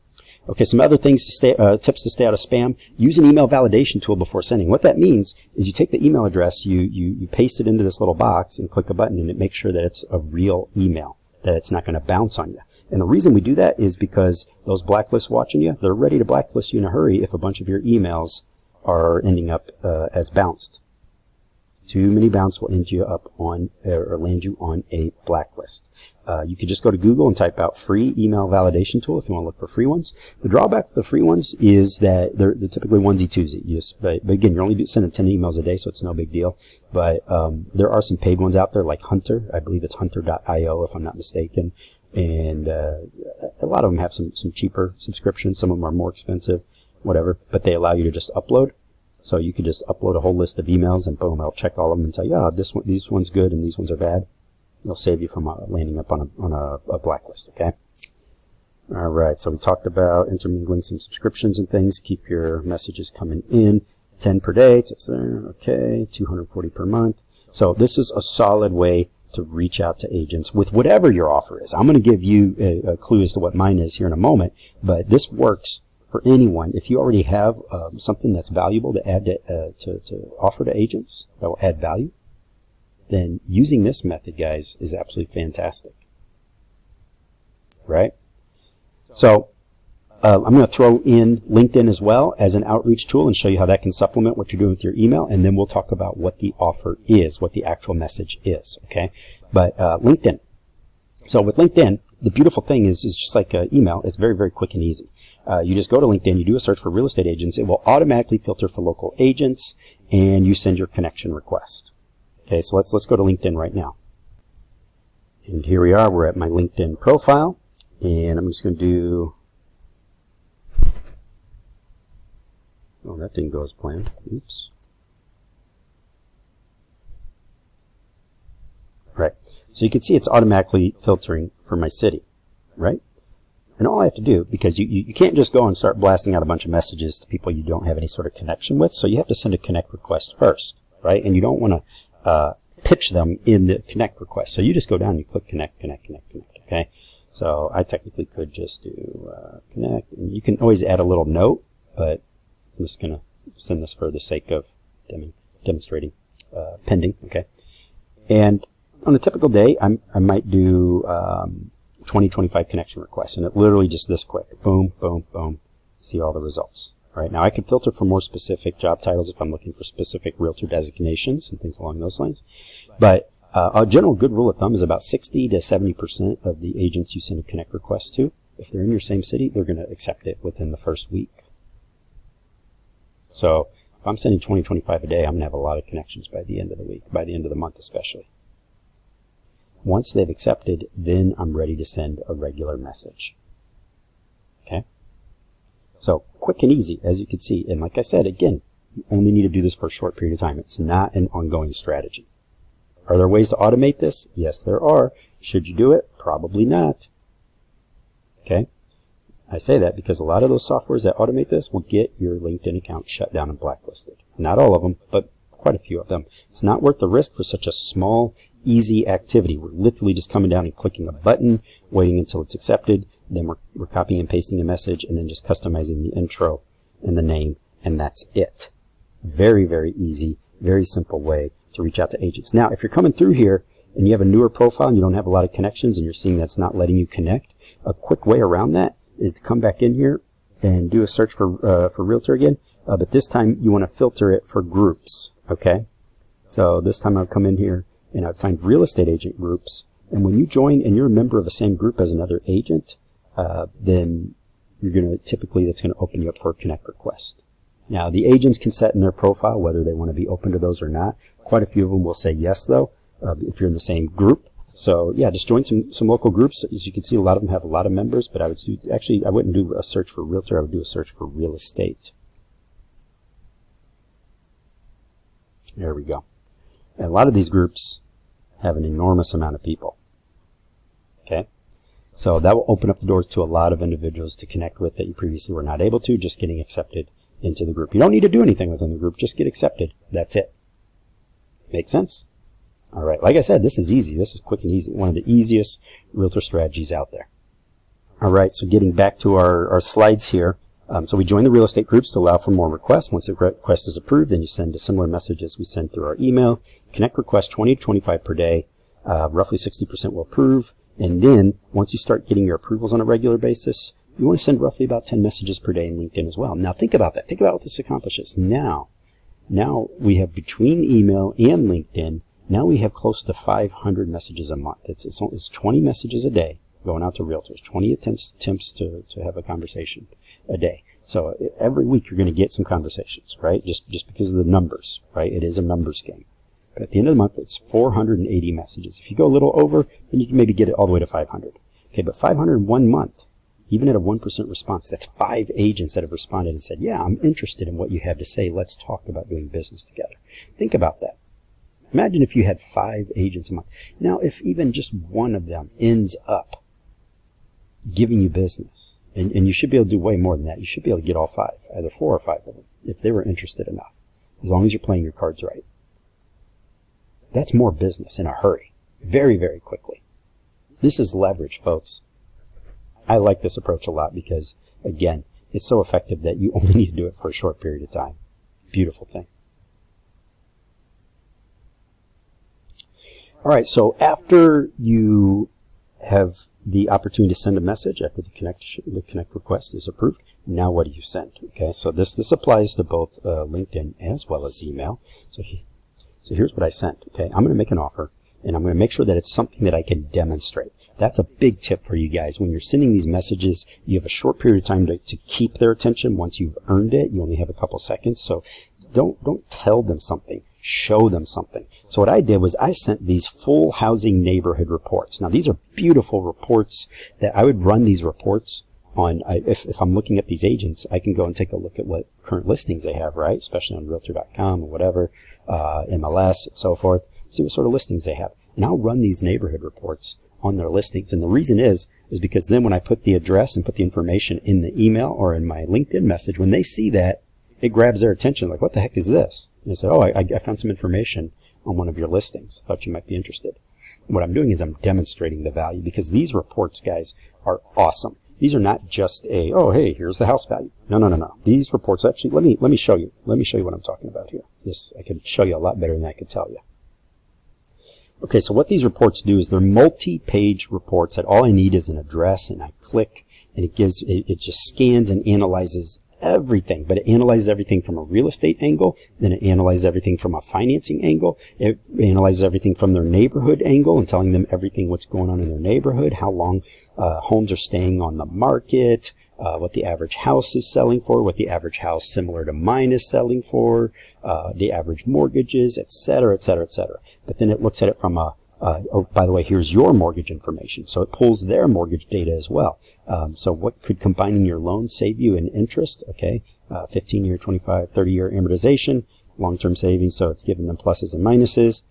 Okay, some other things tips to stay out of spam. Use an email validation tool before sending. What that means is you take the email address, you paste it into this little box and click a button, and it makes sure that it's a real email, that it's not going to bounce on you. And the reason we do that is because those blacklists watching you, they're ready to blacklist you in a hurry if a bunch of your emails are ending up as bounced. Too many bounce will end you up on or land you on a blacklist. You could just go to Google and type out free email validation tool if you want to look for free ones. The drawback with the free ones is that they're typically onesie-twosie. But again, you're only sending 10 emails a day, so it's no big deal. But there are some paid ones out there like Hunter. I believe it's hunter.io if I'm not mistaken. And a lot of them have some cheaper subscriptions. Some of them are more expensive, whatever. But they allow you to just upload. So you could just upload a whole list of emails and boom, I'll check all of them and tell you, these one's good and these ones are bad. It'll save you from landing up on a blacklist, okay? All right, so we talked about intermingling some subscriptions and things. Keep your messages coming in. 10 per day, it's there, okay, 240 per month. So this is a solid way to reach out to agents with whatever your offer is. I'm going to give you a clue as to what mine is here in a moment, but this works for anyone, if you already have something that's valuable to add to offer to agents that will add value, then using this method, guys, is absolutely fantastic. Right? So I'm going to throw in LinkedIn as well as an outreach tool and show you how that can supplement what you're doing with your email, and then we'll talk about what the offer is, what the actual message is. Okay? But LinkedIn. So with LinkedIn, the beautiful thing is just like email. It's very, very quick and easy. You just go to LinkedIn, you do a search for real estate agents. It will automatically filter for local agents, and you send your connection request. Okay, so let's go to LinkedIn right now. And here we are. We're at my LinkedIn profile, and I'm just going to do... Oh, that didn't go as planned. Oops. Right. So you can see it's automatically filtering for my city, right? And all I have to do, because you can't just go and start blasting out a bunch of messages to people you don't have any sort of connection with, so you have to send a connect request first, right? And you don't want to pitch them in the connect request. So you just go down and you click connect, okay? So I technically could just do connect, and you can always add a little note, but I'm just going to send this for the sake of demonstrating pending, okay? And on a typical day, I might do 20-25 connection requests, and it literally just this quick. Boom, boom, boom. See all the results. All right, now I can filter for more specific job titles if I'm looking for specific realtor designations and things along those lines. But a general good rule of thumb is about 60 to 70% of the agents you send a connect request to, if they're in your same city, they're going to accept it within the first week. So if I'm sending 20-25 a day, I'm going to have a lot of connections by the end of the week, by the end of the month especially. Once they've accepted, then I'm ready to send a regular message. Okay? So quick and easy, as you can see. And like I said, again, you only need to do this for a short period of time. It's not an ongoing strategy. Are there ways to automate this? Yes, there are. Should you do it? Probably not. Okay? I say that because a lot of those softwares that automate this will get your LinkedIn account shut down and blacklisted. Not all of them, but quite a few of them. It's not worth the risk for such a small, easy activity. We're literally just coming down and clicking a button, waiting until it's accepted, then we're copying and pasting a message, and then just customizing the intro and the name, and that's it. Very, very easy, very simple way to reach out to agents. Now, if you're coming through here and you have a newer profile and you don't have a lot of connections and you're seeing that's not letting you connect, a quick way around that is to come back in here and do a search for realtor again, but this time you want to filter it for groups, okay? So this time I'll come in here and I'd find real estate agent groups, and when you join and you're a member of the same group as another agent, then you're going to typically, that's going to open you up for a connect request. Now, the agents can set in their profile whether they want to be open to those or not. Quite a few of them will say yes, though, if you're in the same group. So, yeah, just join some local groups. As you can see, a lot of them have a lot of members, but I would do, actually, I wouldn't do a search for realtor. I would do a search for real estate. There we go. And a lot of these groups have an enormous amount of people. Okay? So that will open up the doors to a lot of individuals to connect with that you previously were not able to, just getting accepted into the group. You don't need to do anything within the group. Just get accepted. That's it. Make sense? All right. Like I said, this is easy. This is quick and easy. One of the easiest realtor strategies out there. All right. So getting back to our slides here. So we join the real estate groups to allow for more requests. Once a request is approved, then you send a similar message as we send through our email. Connect request 20 to 25 per day. Roughly 60% will approve. And then once you start getting your approvals on a regular basis, you want to send roughly about 10 messages per day in LinkedIn as well. Now think about that. Think about what this accomplishes. Now we have between email and LinkedIn, now we have close to 500 messages a month. It's 20 messages a day going out to realtors, 20 attempts to have a conversation a day. So every week you're going to get some conversations, right? Just because of the numbers, right? It is a numbers game. But at the end of the month, it's 480 messages. If you go a little over, then you can maybe get it all the way to 500. Okay, but 500 in 1 month, even at a 1% response, that's 5 agents that have responded and said, yeah, I'm interested in what you have to say. Let's talk about doing business together. Think about that. Imagine if you had 5 agents a month. Now, if even just one of them ends up giving you business, and you should be able to do way more than that. You should be able to get all 5, either 4 or 5 of them, if they were interested enough, as long as you're playing your cards right. That's more business in a hurry, very, very quickly. This is leverage, folks. I like this approach a lot because, again, it's so effective that you only need to do it for a short period of time. Beautiful thing. All right, so after you have the opportunity to send a message, after the connect request is approved, now what do you send? Okay, so this applies to both LinkedIn as well as email. So here's what I sent. Okay, I'm going to make an offer, and I'm going to make sure that it's something that I can demonstrate. That's a big tip for you guys. When you're sending these messages, you have a short period of time to keep their attention. Once you've earned it, you only have a couple seconds. So don't tell them something. Show them something. So what I did was I sent these full housing neighborhood reports. Now, these are beautiful reports that I would run these reports on. If I'm looking at these agents, I can go and take a look at what current listings they have, right? Especially on Realtor.com or whatever, MLS and so forth. See what sort of listings they have. And I'll run these neighborhood reports on their listings. And the reason is because then when I put the address and put the information in the email or in my LinkedIn message, when they see that, it grabs their attention. Like, what the heck is this? And they say, oh, I found some information on one of your listings. Thought you might be interested. What I'm doing is I'm demonstrating the value, because these reports, guys, are awesome. These are not just oh, hey, here's the house value. No. These reports, actually, let me show you. Let me show you what I'm talking about here. I can show you a lot better than I could tell you. Okay, so what these reports do is they're multi-page reports that all I need is an address, and I click, and it just scans and analyzes everything. But it analyzes everything from a real estate angle, then it analyzes everything from a financing angle, it analyzes everything from their neighborhood angle and telling them everything what's going on in their neighborhood, how long homes are staying on the market, what the average house is selling for, what the average house similar to mine is selling for, the average mortgages, etc., etc., etc. But then it looks at it from oh, by the way, here's your mortgage information. So it pulls their mortgage data as well. So what could combining your loans save you in interest? Okay, 15-year, 25, 30-year amortization, long-term savings. So it's giving them pluses and minuses.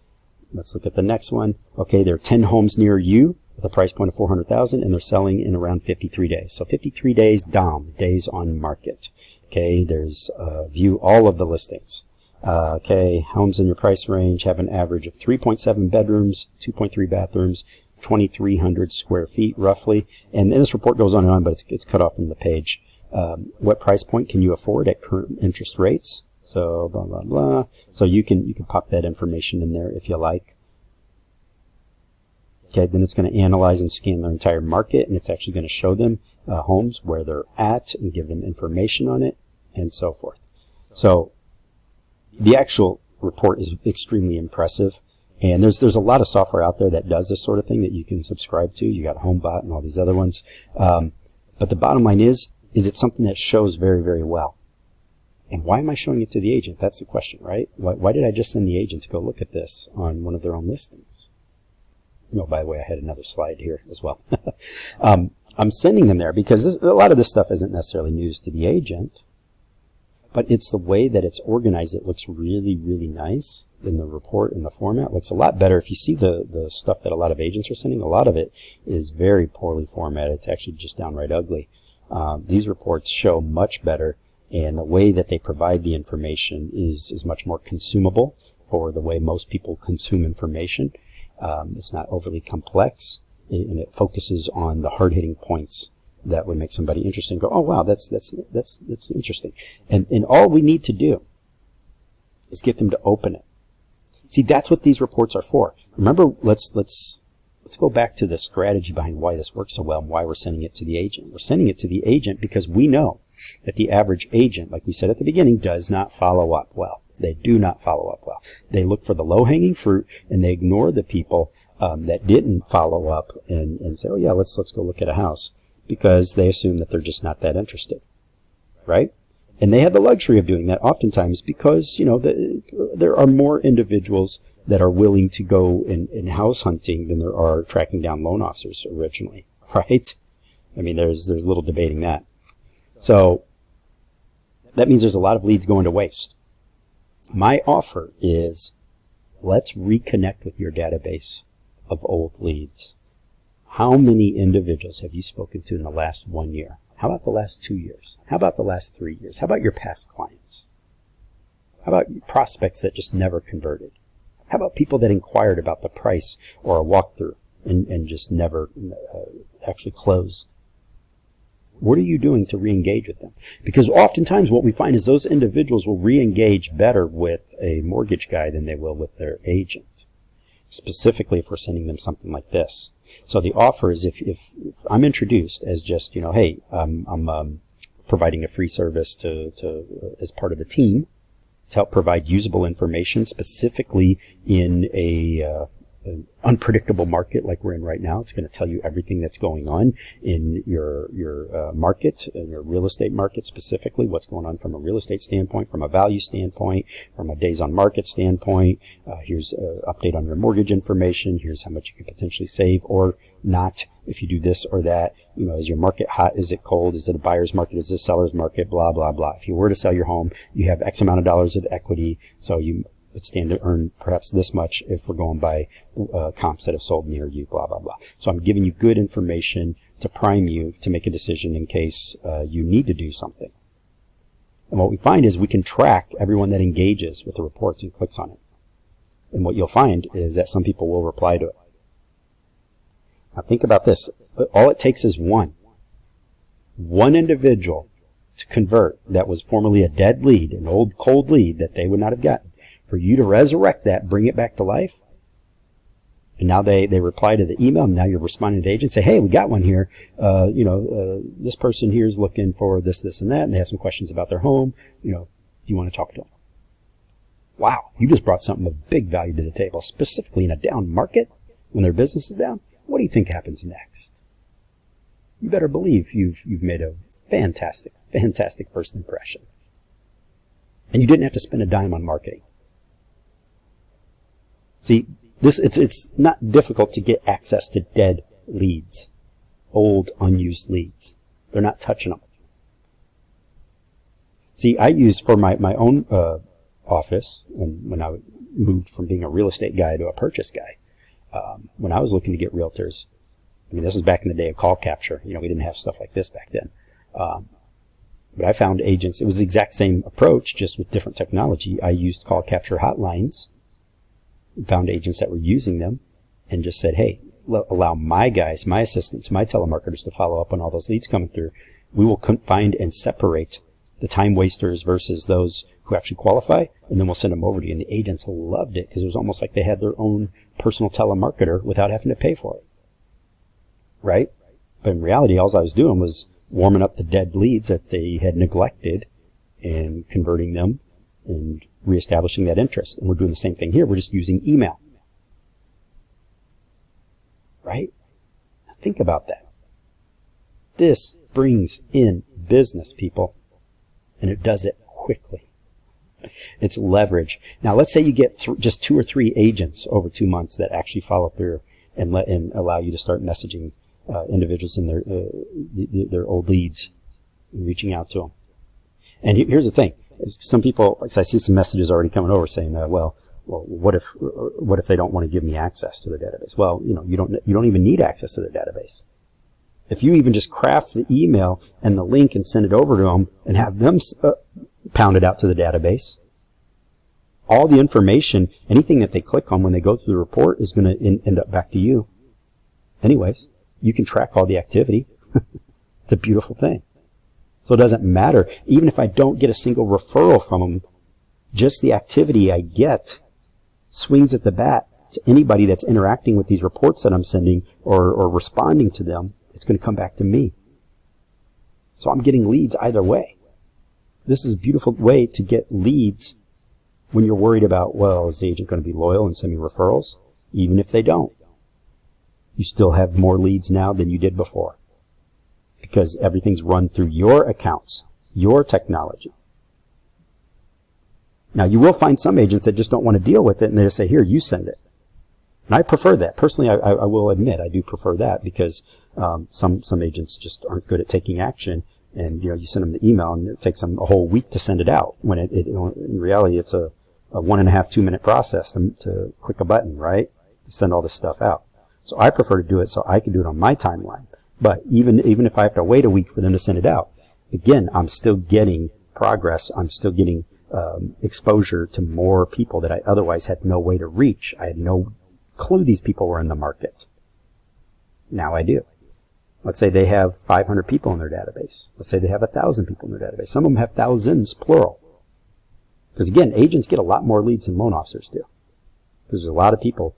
Let's look at the next one. Okay, there are 10 homes near you with a price point of $400,000, and they're selling in around 53 days. So 53 days, days on market. Okay, there's view all of the listings. Okay, homes in your price range have an average of 3.7 bedrooms, 2.3 bathrooms, 2,300 square feet roughly. And this report goes on, but it's cut off from the page. What price point can you afford at current interest rates? So blah blah blah. So you can pop that information in there if you like. Okay, then it's going to analyze and scan their entire market, and it's actually going to show them homes where they're at and give them information on it, and so forth. So the actual report is extremely impressive, and there's a lot of software out there that does this sort of thing that you can subscribe to. You got HomeBot and all these other ones, but the bottom line is it's something that shows very, very well. And why am I showing it to the agent? That's the question, right? Why did I just send the agent to go look at this on one of their own listings? Oh, by the way, I had another slide here as well. I'm sending them there because a lot of this stuff isn't necessarily news to the agent, but it's the way that it's organized. It looks really, really nice in the report, and the format looks a lot better. If you see the stuff that a lot of agents are sending, a lot of it is very poorly formatted. It's actually just downright ugly. These reports show much better, and the way that they provide the information is much more consumable for the way most people consume information. It's not overly complex, and it focuses on the hard-hitting points that would make somebody interested and go, oh wow, that's interesting. And all we need to do is get them to open it. See, that's what these reports are for. Remember, let's go back to the strategy behind why this works so well and why we're sending it to the agent. We're sending it to the agent because we know that the average agent, like we said at the beginning, does not follow up well. They do not follow up well. They look for the low-hanging fruit, and they ignore the people that didn't follow up and say, oh yeah, let's go look at a house, because they assume that they're just not that interested, right? And they have the luxury of doing that oftentimes because, there are more individuals that are willing to go in house hunting than there are tracking down loan officers originally, right? I mean, there's little debating that. So that means there's a lot of leads going to waste. My offer is, let's reconnect with your database of old leads. How many individuals have you spoken to in the last 1 year? How about the last 2 years? How about the last 3 years? How about your past clients? How about prospects that just never converted? How about people that inquired about the price or a walkthrough and just never actually closed? What are you doing to re-engage with them? Because oftentimes what we find is those individuals will re-engage better with a mortgage guy than they will with their agent. Specifically if we're sending them something like this. So the offer is if I'm introduced as just, hey, I'm providing a free service to as part of the team to help provide usable information specifically in an unpredictable market like we're in right now. It's going to tell you everything that's going on in your market, in your real estate market specifically, what's going on from a real estate standpoint, from a value standpoint, from a days on market standpoint. Here's an update on your mortgage information. Here's how much you can potentially save or not if you do this or that. Is your market hot? Is it cold? Is it a buyer's market? Is it a seller's market? Blah, blah, blah. If you were to sell your home, you have X amount of dollars of equity, so you would stand to earn perhaps this much if we're going by comps that have sold near you, blah, blah, blah. So I'm giving you good information to prime you to make a decision in case you need to do something. And what we find is we can track everyone that engages with the reports and clicks on it. And what you'll find is that some people will reply to it. Now think about this. All it takes is one individual to convert that was formerly a dead lead, an old cold lead that they would not have gotten, for you to resurrect that, bring it back to life. And now they reply to the email, and now you're responding to the agent, say, hey, we got one here. This person here is looking for this, this, and that, and they have some questions about their home. Do you want to talk to them? Wow, you just brought something of big value to the table, specifically in a down market when their business is down. What do you think happens next? You better believe you've made a fantastic, fantastic first impression. And you didn't have to spend a dime on marketing. See, it's not difficult to get access to dead leads, old, unused leads. They're not touching them. See, I used for my own office, when I moved from being a real estate guy to a purchase guy, when I was looking to get realtors, this was back in the day of call capture. We didn't have stuff like this back then. But I found agents, it was the exact same approach, just with different technology. I used call capture hotlines, found agents that were using them, and just said, hey, allow my guys, my assistants, my telemarketers to follow up on all those leads coming through. We will find and separate the time wasters versus those who actually qualify, and then we'll send them over to you. And the agents loved it because it was almost like they had their own personal telemarketer without having to pay for it. Right? But in reality, all I was doing was warming up the dead leads that they had neglected and converting them and reestablishing that interest. And we're doing the same thing here. We're just using email. Right? Now think about that. This brings in business, people, and it does it quickly. It's leverage. Now, let's say you get just 2 or 3 agents over 2 months that actually follow through and allow you to start messaging individuals in their old leads and reaching out to them. And here's the thing: some people, I see some messages already coming over saying, well, what if they don't want to give me access to their database? Well, you don't even need access to their database. If you even just craft the email and the link and send it over to them and have them pound it out to the database, all the information, anything that they click on when they go through the report is going to end up back to you. Anyways, you can track all the activity. It's a beautiful thing. So it doesn't matter. Even if I don't get a single referral from them, just the activity I get swings at the bat to anybody that's interacting with these reports that I'm sending or responding to them. It's going to come back to me. So I'm getting leads either way. This is a beautiful way to get leads when you're worried about, well, is the agent going to be loyal and send me referrals? Even if they don't, you still have more leads now than you did before, because everything's run through your accounts, your technology. Now, you will find some agents that just don't want to deal with it, and they just say, here, you send it. And I prefer that. Personally, I will admit I do prefer that, because some agents just aren't good at taking action. And you send them the email, and it takes them a whole week to send it out. When in reality, it's a 1.5, 2 minute process to click a button, right, to send all this stuff out. So I prefer to do it so I can do it on my timeline. But even if I have to wait a week for them to send it out, again, I'm still getting progress. I'm still getting exposure to more people that I otherwise had no way to reach. I had no clue these people were in the market. Now I do. Let's say they have 500 people in their database. Let's say they have 1,000 people in their database. Some of them have thousands, plural. Because again, agents get a lot more leads than loan officers do. Because there's a lot of people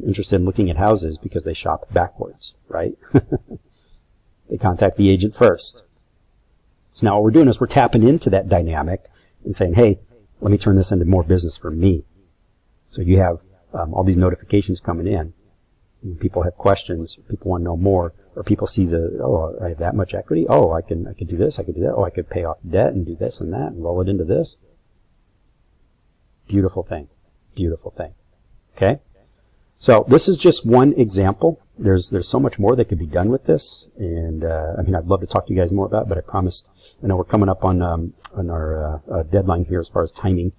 interested in looking at houses because they shop backwards, right? They contact the agent first. So now what we're doing is we're tapping into that dynamic and saying, hey, let me turn this into more business for me. So you have all these notifications coming in. When people have questions, people want to know more, or people see I have that much equity. Oh, I could do this, I could do that. Oh, I could pay off debt and do this and that and roll it into this. Beautiful thing. Beautiful thing. Okay? So this is just one example. There's so much more that could be done with this, and I'd love to talk to you guys more about it, but I promised. I know we're coming up on our deadline here as far as timing,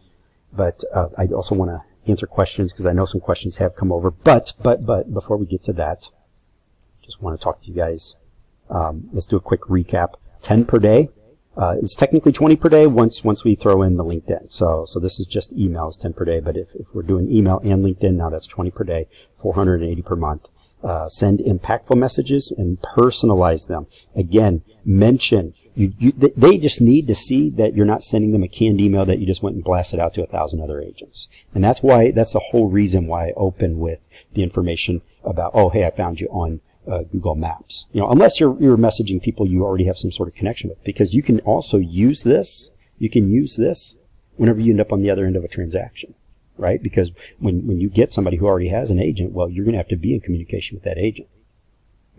but I also want to answer questions because I know some questions have come over. But before we get to that, just want to talk to you guys. Let's do a quick recap. 10 per day. It's technically 20 per day once we throw in the LinkedIn. So this is just emails, 10 per day. But if we're doing email and LinkedIn, now that's 20 per day, 480 per month. Send impactful messages and personalize them. Again, mention. They just need to see that you're not sending them a canned email that you just went and blasted out to 1,000 other agents. And that's the whole reason why I open with the information about, oh, hey, I found you on Google Maps. Unless you're messaging people you already have some sort of connection with, because you can also use this. You can use this whenever you end up on the other end of a transaction, right? Because when you get somebody who already has an agent, well, you're going to have to be in communication with that agent.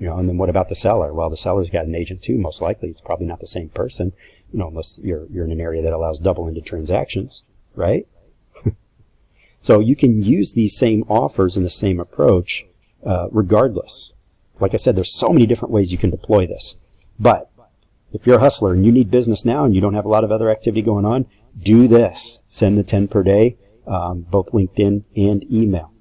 And then what about the seller? Well, the seller's got an agent too. Most likely, it's probably not the same person, unless you're in an area that allows double-ended transactions, right? So you can use these same offers and the same approach, regardless. Like I said, there's so many different ways you can deploy this. But if you're a hustler and you need business now and you don't have a lot of other activity going on, do this. Send the 10 per day, both LinkedIn and email.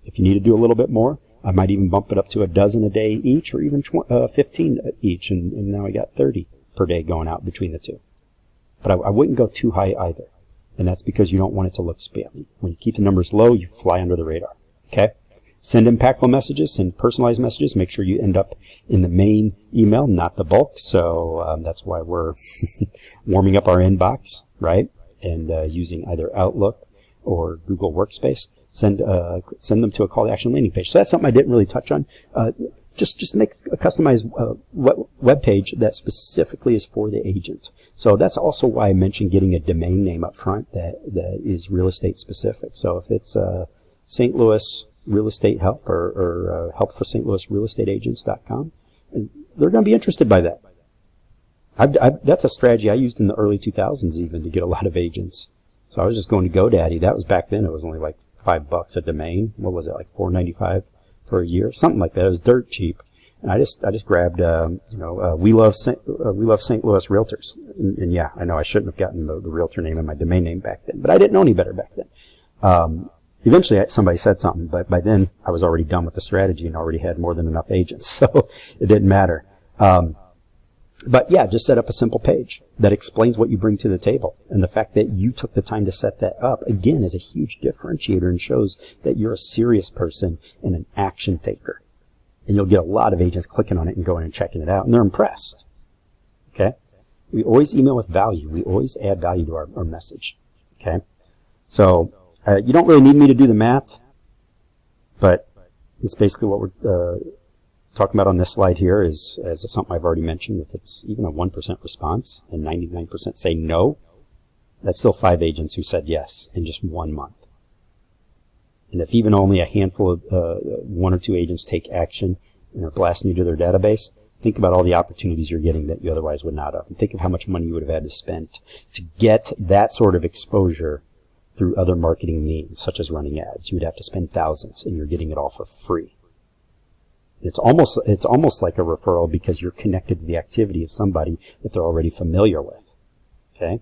If you need to do a little bit more, I might even bump it up to a dozen a day each, or even 15 each, and now I got 30 per day going out between the two. But I wouldn't go too high either, and that's because you don't want it to look spammy. When you keep the numbers low, you fly under the radar. Okay? Send impactful messages, send personalized messages. Make sure you end up in the main email, not the bulk. So that's why we're warming up our inbox, right? And using either Outlook or Google Workspace. Send them to a call to action landing page. So that's something I didn't really touch on. Just make a customized web page that specifically is for the agent. So that's also why I mentioned getting a domain name up front that is real estate specific. So if it's St. Louis Real Estate Help or Help for St. Louis Real Estate Agents.com, they're going to be interested by that. That's a strategy I used in the early 2000s even to get a lot of agents. So I was just going to GoDaddy. That was back then. It was only like $5 a domain. What was it, like $4.95 for a year, something like that. It was dirt cheap, and I just grabbed we love St. Louis Realtors, and yeah, I know I shouldn't have gotten the realtor name and my domain name back then, but I didn't know any better back then. Eventually somebody said something, but by then I was already done with the strategy and already had more than enough agents, so it didn't matter. But yeah, just set up a simple page that explains what you bring to the table. And the fact that you took the time to set that up, again, is a huge differentiator and shows that you're a serious person and an action taker. And you'll get a lot of agents clicking on it and going and checking it out, and they're impressed. Okay? We always email with value. We always add value to our message. Okay? So you don't really need me to do the math, but it's basically what we're talking about on this slide here is something I've already mentioned. If it's even a 1% response and 99% say no, that's still 5 agents who said yes in just 1 month. And if even only a handful of 1 or 2 agents take action and are blasting you to their database, think about all the opportunities you're getting that you otherwise would not have. And think of how much money you would have had to spend to get that sort of exposure through other marketing means, such as running ads. You would have to spend thousands, and you're getting it all for free. It's almost like a referral because you're connected to the activity of somebody that they're already familiar with. Okay?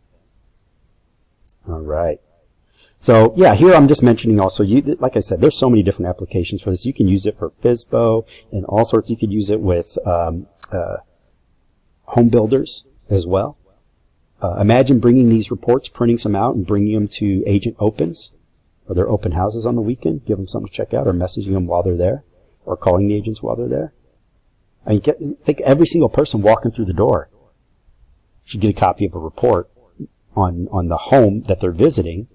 All right. So, yeah, here I'm just mentioning also, like I said, there's so many different applications for this. You can use it for FSBO and all sorts. You could use it with home builders as well. Imagine bringing these reports, printing some out, and bringing them to agent opens or their open houses on the weekend. Give them something to check out, or messaging them while they're there, or calling the agents while they're there. I mean, think every single person walking through the door should get a copy of a report on the home that they're visiting,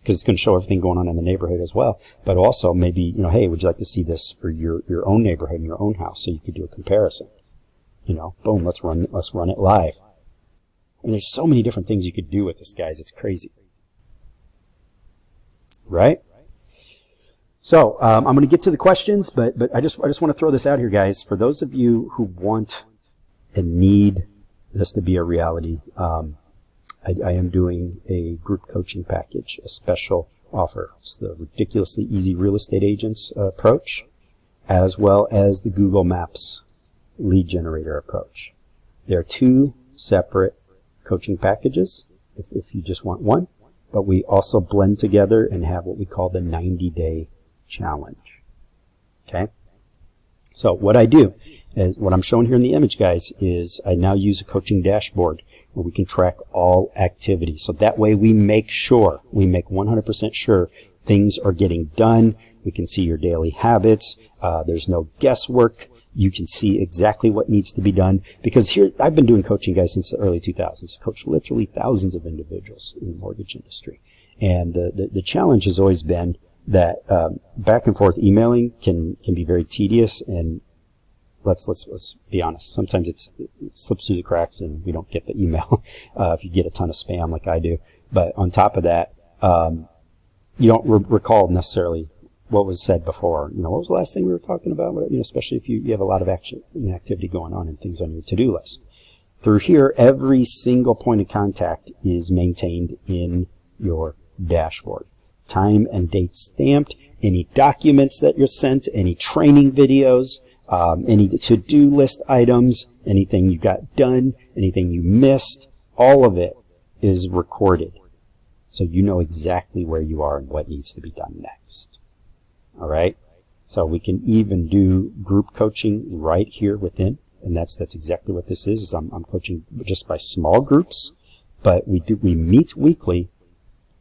because it's going to show everything going on in the neighborhood as well. But also maybe, hey, would you like to see this for your own neighborhood and your own house, so you could do a comparison? Boom, let's run it live. And there's so many different things you could do with this, guys. It's crazy, right? So I'm going to get to the questions, but I just want to throw this out here, guys. For those of you who want and need this to be a reality, I am doing a group coaching package, a special offer. It's the ridiculously easy real estate agents approach, as well as the Google Maps lead generator approach. There are two separate coaching packages if you just want one, but we also blend together and have what we call the 90-day challenge. Okay? So what I do is, what I'm showing here in the image, guys, is I now use a coaching dashboard where we can track all activity. So that way we make 100% sure things are getting done. We can see your daily habits. There's no guesswork. You can see exactly what needs to be done. Because here, I've been doing coaching, guys, since the early 2000s. Coached literally thousands of individuals in the mortgage industry. And the challenge has always been that back and forth emailing can be very tedious, and let's be honest. Sometimes it slips through the cracks and we don't get the email if you get a ton of spam like I do. But on top of that, you don't recall necessarily what was said before. What was the last thing we were talking about? Especially if you have a lot of action and activity going on and things on your to-do list. Through here, every single point of contact is maintained in your dashboard. Time and date stamped, any documents that you're sent, any training videos, any to-do list items, anything you got done, anything you missed, all of it is recorded. So you know exactly where you are and what needs to be done next. All right? So we can even do group coaching right here within, and that's exactly what this is I'm coaching just by small groups, but we meet weekly,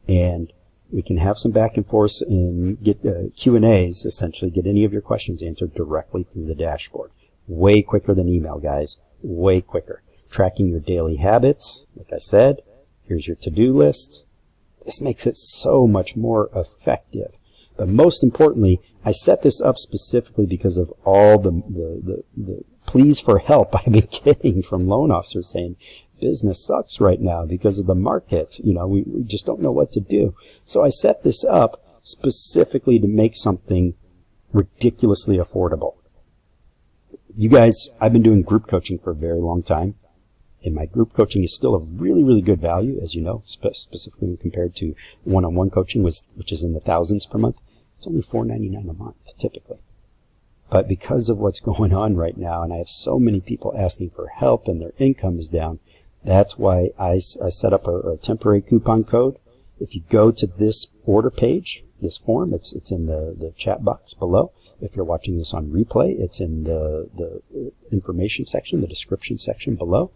and we can have some back and forth and get Q&As, essentially, get any of your questions answered directly through the dashboard. Way quicker than email, guys. Way quicker. Tracking your daily habits, like I said. Here's your to-do list. This makes it so much more effective. But most importantly, I set this up specifically because of all the pleas for help I've been getting from loan officers saying, business sucks right now because of the market. We just don't know what to do. So I set this up specifically to make something ridiculously affordable. You guys, I've been doing group coaching for a very long time, and my group coaching is still a really, really good value, as you know, specifically when compared to one-on-one coaching, which is in the thousands per month. It's only $4.99 a month, typically. But because of what's going on right now, and I have so many people asking for help and their income is down, that's why I set up a temporary coupon code. If you go to this order page, this form, it's in the chat box below. If you're watching this on replay, it's in the information section, the description section below.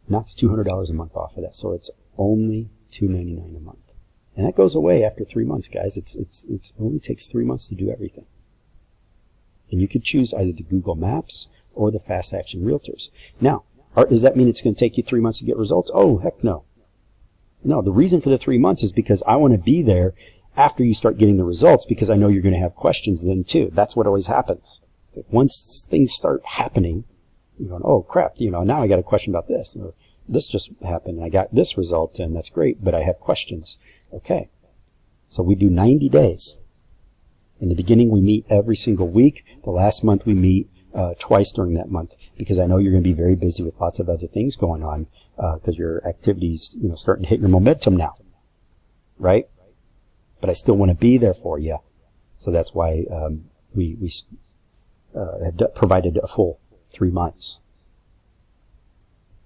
Knocks $200 a month off of that, so it's only $2.99 a month, and that goes away after 3 months, guys. It only takes 3 months to do everything, and you could choose either the Google Maps or the Fast Action Realtors. Now, does that mean it's going to take you 3 months to get results? Oh, heck no. No, the reason for the 3 months is because I want to be there after you start getting the results, because I know you're going to have questions then too. That's what always happens. Once things start happening, you're going, oh crap, now I got a question about this. Or this just happened and I got this result and that's great, but I have questions. Okay. So we do 90 days. In the beginning, we meet every single week. The last month we meet twice during that month, because I know you're going to be very busy with lots of other things going on, because your activities, starting to hit your momentum now, right? But I still want to be there for you, so that's why we have provided a full 3 months.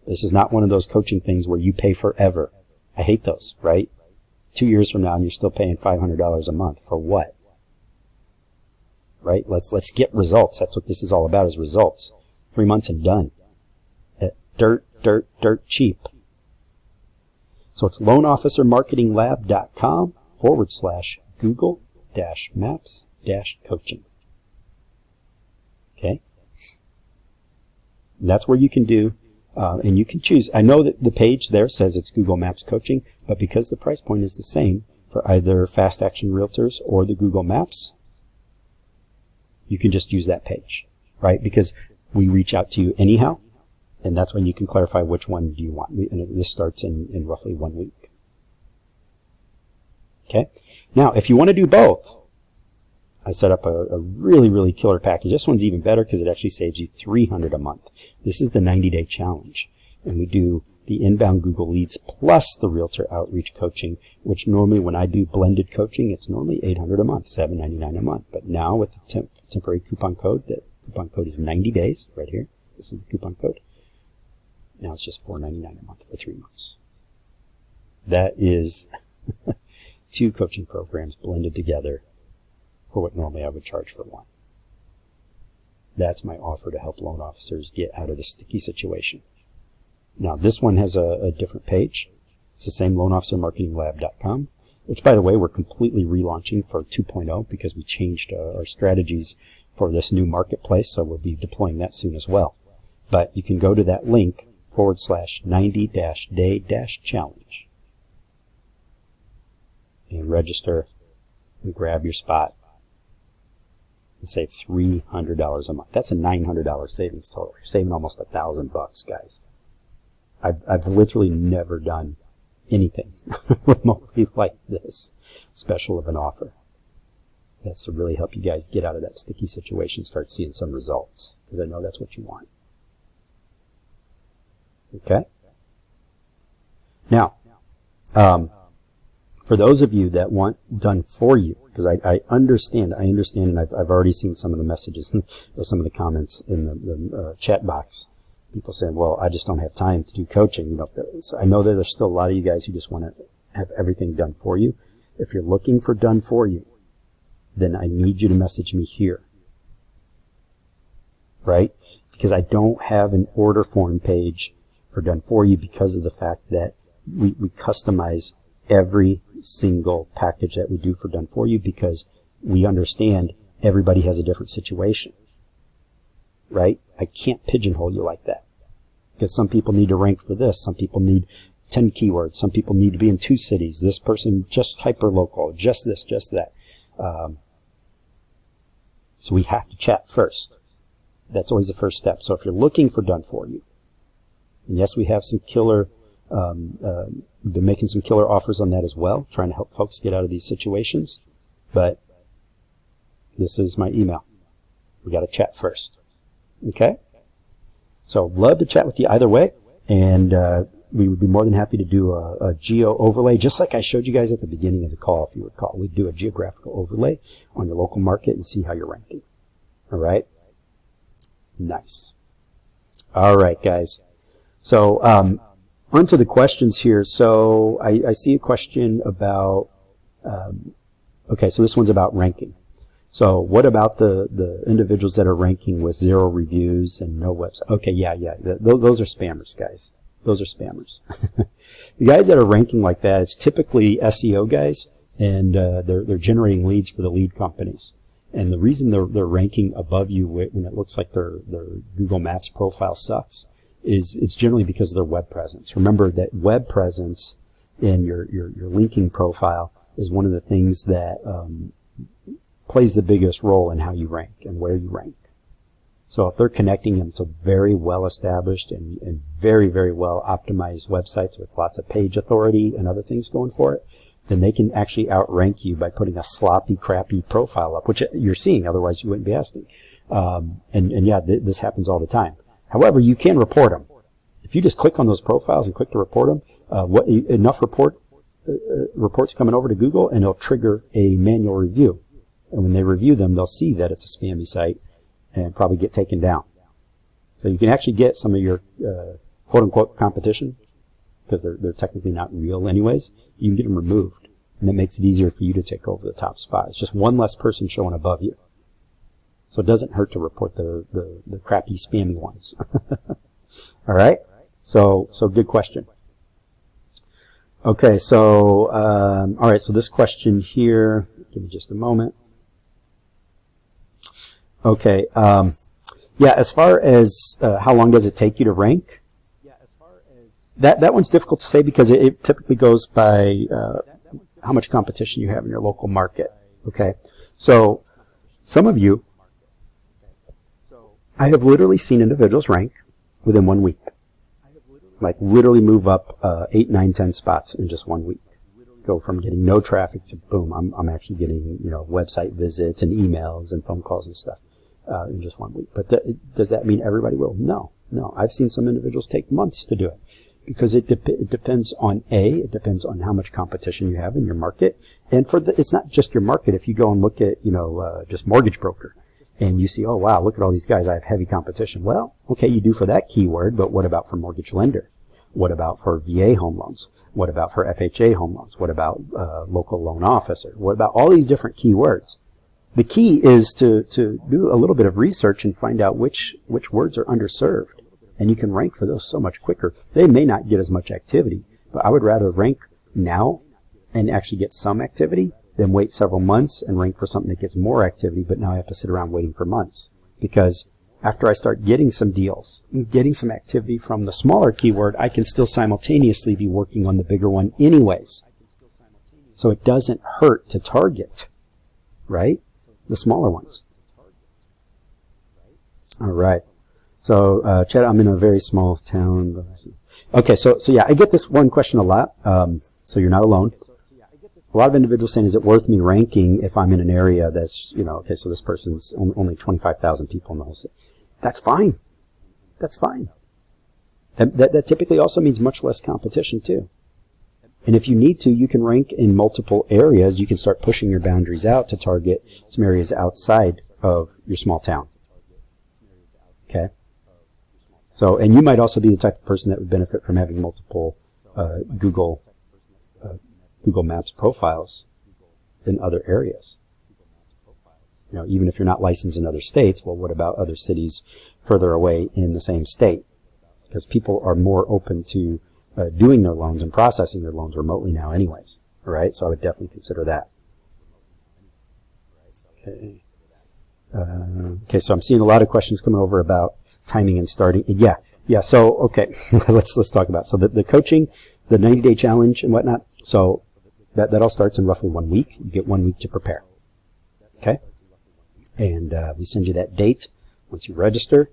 This is not one of those coaching things where you pay forever. I hate those, right? 2 years from now, and you're still paying $500 a month for what? Right? Let's get results. That's what this is all about, is results. 3 months and done. Dirt cheap. So it's loanofficermarketinglab.com/Google-Maps-coaching. Okay? And that's where you can do, and you can choose. I know that the page there says it's Google Maps coaching, but because the price point is the same for either Fast Action Realtors or the Google Maps, you can just use that page, right? Because we reach out to you anyhow, and that's when you can clarify which one do you want. And this starts in roughly 1 week. Okay. Now, if you want to do both, I set up a really, really killer package. This one's even better because it actually saves you $300 a month. This is the 90-day challenge. And we do the inbound Google leads plus the realtor outreach coaching, which normally when I do blended coaching, it's normally $800 a month, $799 a month. But now with the temporary coupon code, that coupon code is 90 days right here. This is the coupon code. Now it's just $499 a month for 3 months. That is 2 coaching programs blended together for what normally I would charge for 1. That's my offer to help loan officers get out of the sticky situation. Now, this one has a different page. It's the same loanofficermarketinglab.com, which, by the way, we're completely relaunching for 2.0 because we changed our strategies for this new marketplace, so we'll be deploying that soon as well. But you can go to that link /90-day-challenge and register and grab your spot and save $300 a month. That's a $900 savings total. You're saving almost $1,000, guys. I've literally never done anything remotely like this special of an offer. That's to really help you guys get out of that sticky situation, start seeing some results, because I know that's what you want. Okay? Now, for those of you that want done for you, because I understand, and I've already seen some of the messages or some of the comments in the chat box. People saying, well, I just don't have time to do coaching. You know, so I know that there's still a lot of you guys who just want to have everything done for you. If you're looking for done for you, then I need you to message me here. Right? Because I don't have an order form page for done for you because of the fact that we customize every single package that we do for done for you because we understand everybody has a different situation. Right? I can't pigeonhole you like that because some people need to rank for this. Some people need 10 keywords. Some people need to be in 2 cities. This person just hyper-local, just this, just that. So we have to chat first. That's always the first step. So if you're looking for done for you, and yes, we have some killer, we've been making some killer offers on that as well, trying to help folks get out of these situations. But this is my email. We got to chat first. Okay? So love to chat with you either way, and we would be more than happy to do a geo overlay, just like I showed you guys at the beginning of the call, if you recall. We'd do a geographical overlay on your local market and see how you're ranking. All right? Nice. All right, guys. So on to the questions here. So I see a question about, okay, so this one's about ranking. So what about the individuals that are ranking with 0 reviews and no website? Okay, yeah. Those are spammers, guys. Those are spammers. The guys that are ranking like that, it's typically SEO guys, and they're generating leads for the lead companies. And the reason they're ranking above you when it looks like their Google Maps profile sucks is it's generally because of their web presence. Remember that web presence in your linking profile is one of the things that plays the biggest role in how you rank and where you rank. So if they're connecting them to very well established and very, very well optimized websites with lots of page authority and other things going for it, then they can actually outrank you by putting a sloppy, crappy profile up, which you're seeing, otherwise you wouldn't be asking. This happens all the time. However, you can report them. If you just click on those profiles and click to report them, enough reports coming over to Google, and it'll trigger a manual review. And when they review them, they'll see that it's a spammy site and probably get taken down. So you can actually get some of your quote-unquote competition, because they're technically not real anyways. You can get them removed, and it makes it easier for you to take over the top spot. It's just one less person showing above you. So it doesn't hurt to report the crappy, spammy ones. All right? So good question. Okay, so, all right, so this question here, give me just a moment. Okay, Yeah, as far as how long does it take you to rank, that one's difficult to say because it typically goes by how much competition you have in your local market. Okay, so some of you, I have literally seen individuals rank within 1 week, like literally move up 8, 9, 10 spots in just 1 week. Go from getting no traffic to boom, I'm actually getting website visits and emails and phone calls and stuff in just 1 week. But does that mean everybody will? No. I've seen some individuals take months to do it because it depends on it depends on how much competition you have in your market, and it's not just your market. If you go and look at just mortgage broker, and you see, oh wow, look at all these guys, I have heavy competition. Well, okay, you do for that keyword, but what about for mortgage lender? What about for VA home loans? What about for FHA home loans? What about local loan officer? What about all these different keywords? The key is to do a little bit of research and find out which words are underserved. And you can rank for those so much quicker. They may not get as much activity, but I would rather rank now and actually get some activity than wait several months and rank for something that gets more activity, but now I have to sit around waiting for months. Because after I start getting some deals, getting some activity from the smaller keyword, I can still simultaneously be working on the bigger one anyways. So it doesn't hurt to target, right? The smaller ones. All right. So, Chad, I'm in a very small town. Okay, so yeah, I get this one question a lot. So you're not alone. A lot of individuals saying, is it worth me ranking if I'm in an area that's, okay, so this person's only 25,000 people knows it. That's fine. That's fine. That typically also means much less competition too. And if you need to, you can rank in multiple areas. You can start pushing your boundaries out to target some areas outside of your small town. Okay? So, and you might also be the type of person that would benefit from having multiple Google Maps profiles in other areas. Even if you're not licensed in other states, well, what about other cities further away in the same state? Because people are more open to doing their loans and processing their loans remotely now anyways. All right, so I would definitely consider that. Okay. Okay, so I'm seeing a lot of questions coming over about timing and starting. Yeah. So, okay, let's talk about it. So the coaching, the 90-day challenge and whatnot. So that all starts in roughly 1 week. You get 1 week to prepare. Okay? And we send you that date once you register.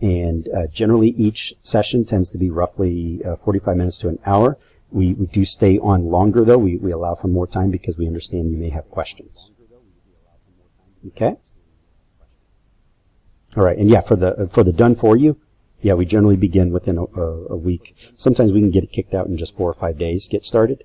And generally each session tends to be roughly 45 minutes to an hour. We do stay on longer though. We allow for more time because we understand you may have questions. Okay? All right. And yeah, for the done for you, yeah, we generally begin within a week. Sometimes we can get it kicked out in just 4 or 5 days, get started.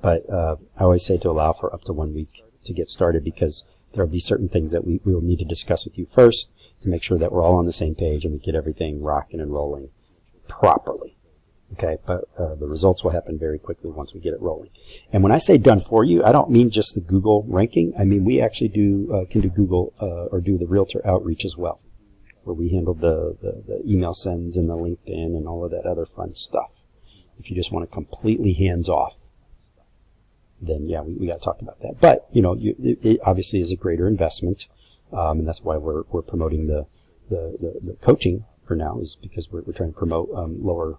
But I always say to allow for up to 1 week to get started because there will be certain things that we will need to discuss with you first to make sure that we're all on the same page and we get everything rocking and rolling properly. Okay, but the results will happen very quickly once we get it rolling. And when I say done for you, I don't mean just the Google ranking. I mean we actually can do Google or do the realtor outreach as well, where we handle the email sends and the LinkedIn and all of that other fun stuff. If you just want to completely hands off, then yeah, we got to talk about that. But it obviously is a greater investment, and that's why we're promoting the coaching for now, is because we're trying to promote lower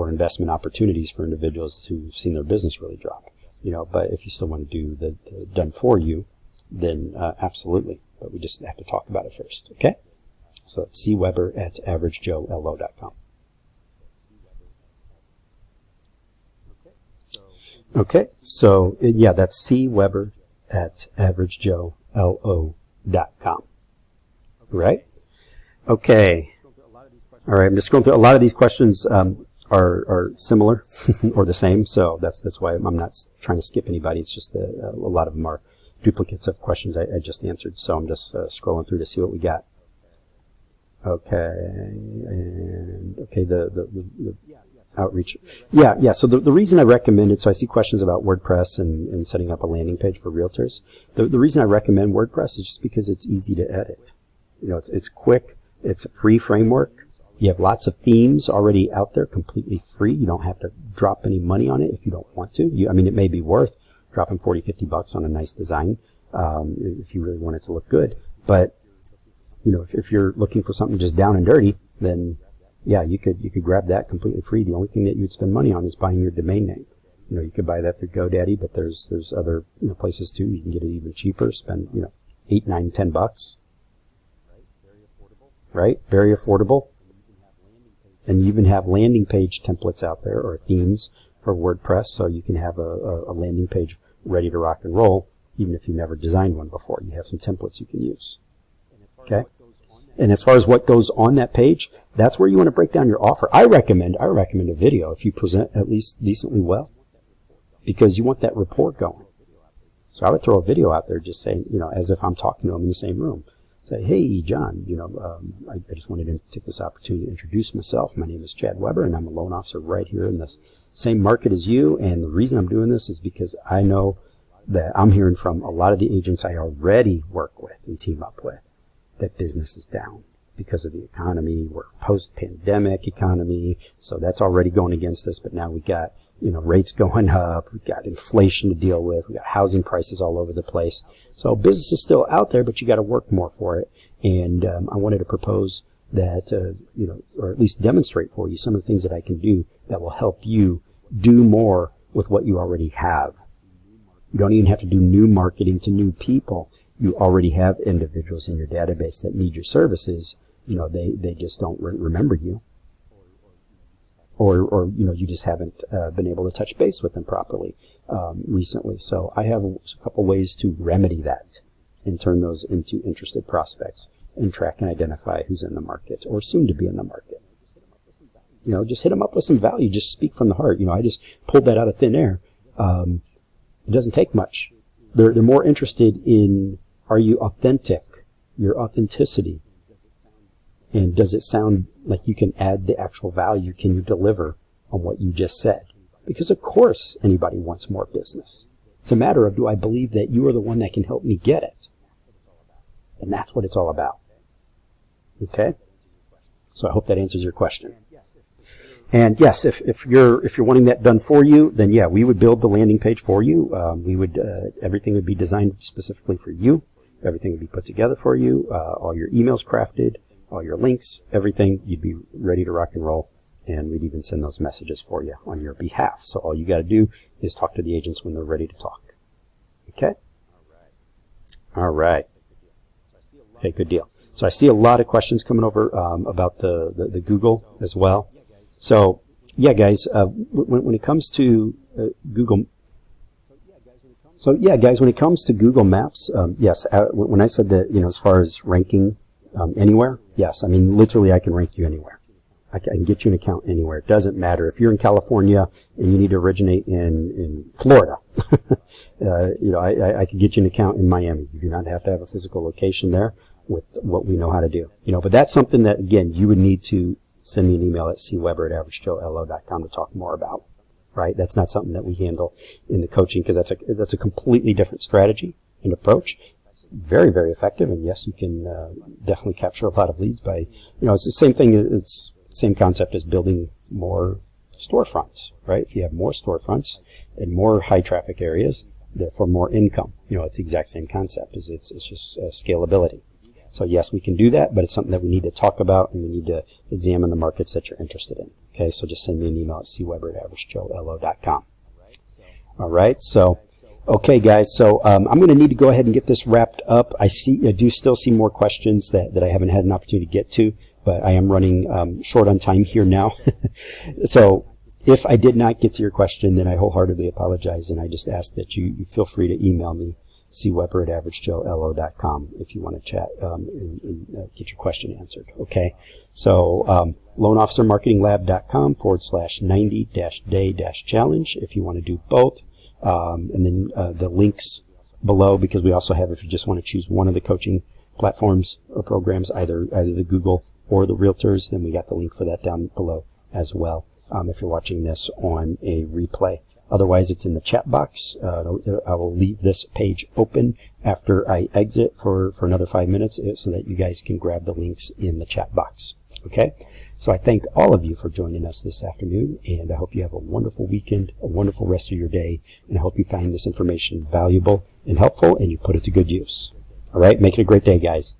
investment opportunities for individuals who've seen their business really drop. But if you still want to do the done for you, then absolutely. But we just have to talk about it first. Okay. So it's cweber@averagejoelo.com. Okay, so yeah, that's cweber@averagejoelo.com. Right? Okay. All right, I'm just going through. A lot of these questions are similar or the same, so that's why I'm not trying to skip anybody. It's just that a lot of them are duplicates of questions I just answered, so I'm just scrolling through to see what we got. Okay, and okay, the outreach. Yeah. So the reason I recommend it, so I see questions about WordPress and setting up a landing page for realtors. The reason I recommend WordPress is just because it's easy to edit. It's quick. It's a free framework. You have lots of themes already out there, completely free. You don't have to drop any money on it if you don't want to. It may be worth dropping $40, $50 on a nice design if you really want it to look good. But if you're looking for something just down and dirty, then yeah, you could grab that completely free. The only thing that you'd spend money on is buying your domain name. You could buy that through GoDaddy, but there's other places too. You can get it even cheaper. Spend $8, $9, $10. Right, very affordable. And you even have landing page templates out there, or themes for WordPress, so you can have a landing page ready to rock and roll, even if you never designed one before. You have some templates you can use. Okay. And as far as what goes on that page, that's where you want to break down your offer. I recommend a video if you present at least decently well, because you want that rapport going. So I would throw a video out there just saying, as if I'm talking to them in the same room. Say, hey, John, I just wanted to take this opportunity to introduce myself. My name is Chad Weber, and I'm a loan officer right here in the same market as you. And the reason I'm doing this is because I know that I'm hearing from a lot of the agents I already work with and team up with that business is down because of the economy. We're post-pandemic economy, so that's already going against us. But now we got rates going up. We've got inflation to deal with. We've got housing prices all over the place. So business is still out there, but you got to work more for it. And I wanted to propose that, or at least demonstrate for you some of the things that I can do that will help you do more with what you already have. You don't even have to do new marketing to new people. You already have individuals in your database that need your services. They just don't remember you. Or you just haven't been able to touch base with them properly recently. So I have a couple ways to remedy that and turn those into interested prospects and track and identify who's in the market or soon to be in the market. Just hit them up with some value. Just speak from the heart. I just pulled that out of thin air. It doesn't take much. They're more interested in, are you authentic? Your authenticity. And does it sound like you can add the actual value? Can you deliver on what you just said? Because of course anybody wants more business. It's a matter of, do I believe that you are the one that can help me get it? And that's what it's all about. Okay? So I hope that answers your question. And yes, if you're wanting that done for you, then yeah, we would build the landing page for you. Everything would be designed specifically for you. Everything would be put together for you. All your emails crafted. All your links, everything, you'd be ready to rock and roll, and we'd even send those messages for you on your behalf. So all you got to do is talk to the agents when they're ready to talk. Okay? All right. Okay, good deal. So I see a lot of questions coming over about the Google as well. So yeah, guys, when it comes to Google. So yeah, guys, when it comes to Google Maps, yes, when I said that, as far as ranking anywhere, yes, I mean, literally I can rank you anywhere. I can get you an account anywhere. It doesn't matter. If you're in California and you need to originate in Florida, I could get you an account in Miami. You do not have to have a physical location there with what we know how to do. But that's something that, again, you would need to send me an email at cweber@averagejoelo.com to talk more about, right? That's not something that we handle in the coaching, because that's a completely different strategy and approach. It's very, very effective, and yes, you can definitely capture a lot of leads by, it's the same thing. It's the same concept as building more storefronts, right? If you have more storefronts and more high traffic areas, therefore more income. It's the exact same concept. It's just scalability. So yes, we can do that, but it's something that we need to talk about, and we need to examine the markets that you're interested in. Okay, so just send me an email at cweber@averagejoelo.com. All right, so. Okay, guys, so I'm going to need to go ahead and get this wrapped up. I do still see more questions that I haven't had an opportunity to get to, but I am running short on time here now. So if I did not get to your question, then I wholeheartedly apologize, and I just ask that you feel free to email me, cweber@averagejoelo.com, if you want to chat and get your question answered. Okay, so loanofficermarketinglab.com/90-day-challenge if you want to do both. And then the links below, because we also have, if you just want to choose one of the coaching platforms or programs, either the Google or the Realtors, then we got the link for that down below as well, if you're watching this on a replay. Otherwise, it's in the chat box. I will leave this page open after I exit for another 5 minutes so that you guys can grab the links in the chat box. Okay? So I thank all of you for joining us this afternoon, and I hope you have a wonderful weekend, a wonderful rest of your day, and I hope you find this information valuable and helpful, and you put it to good use. All right? Make it a great day, guys.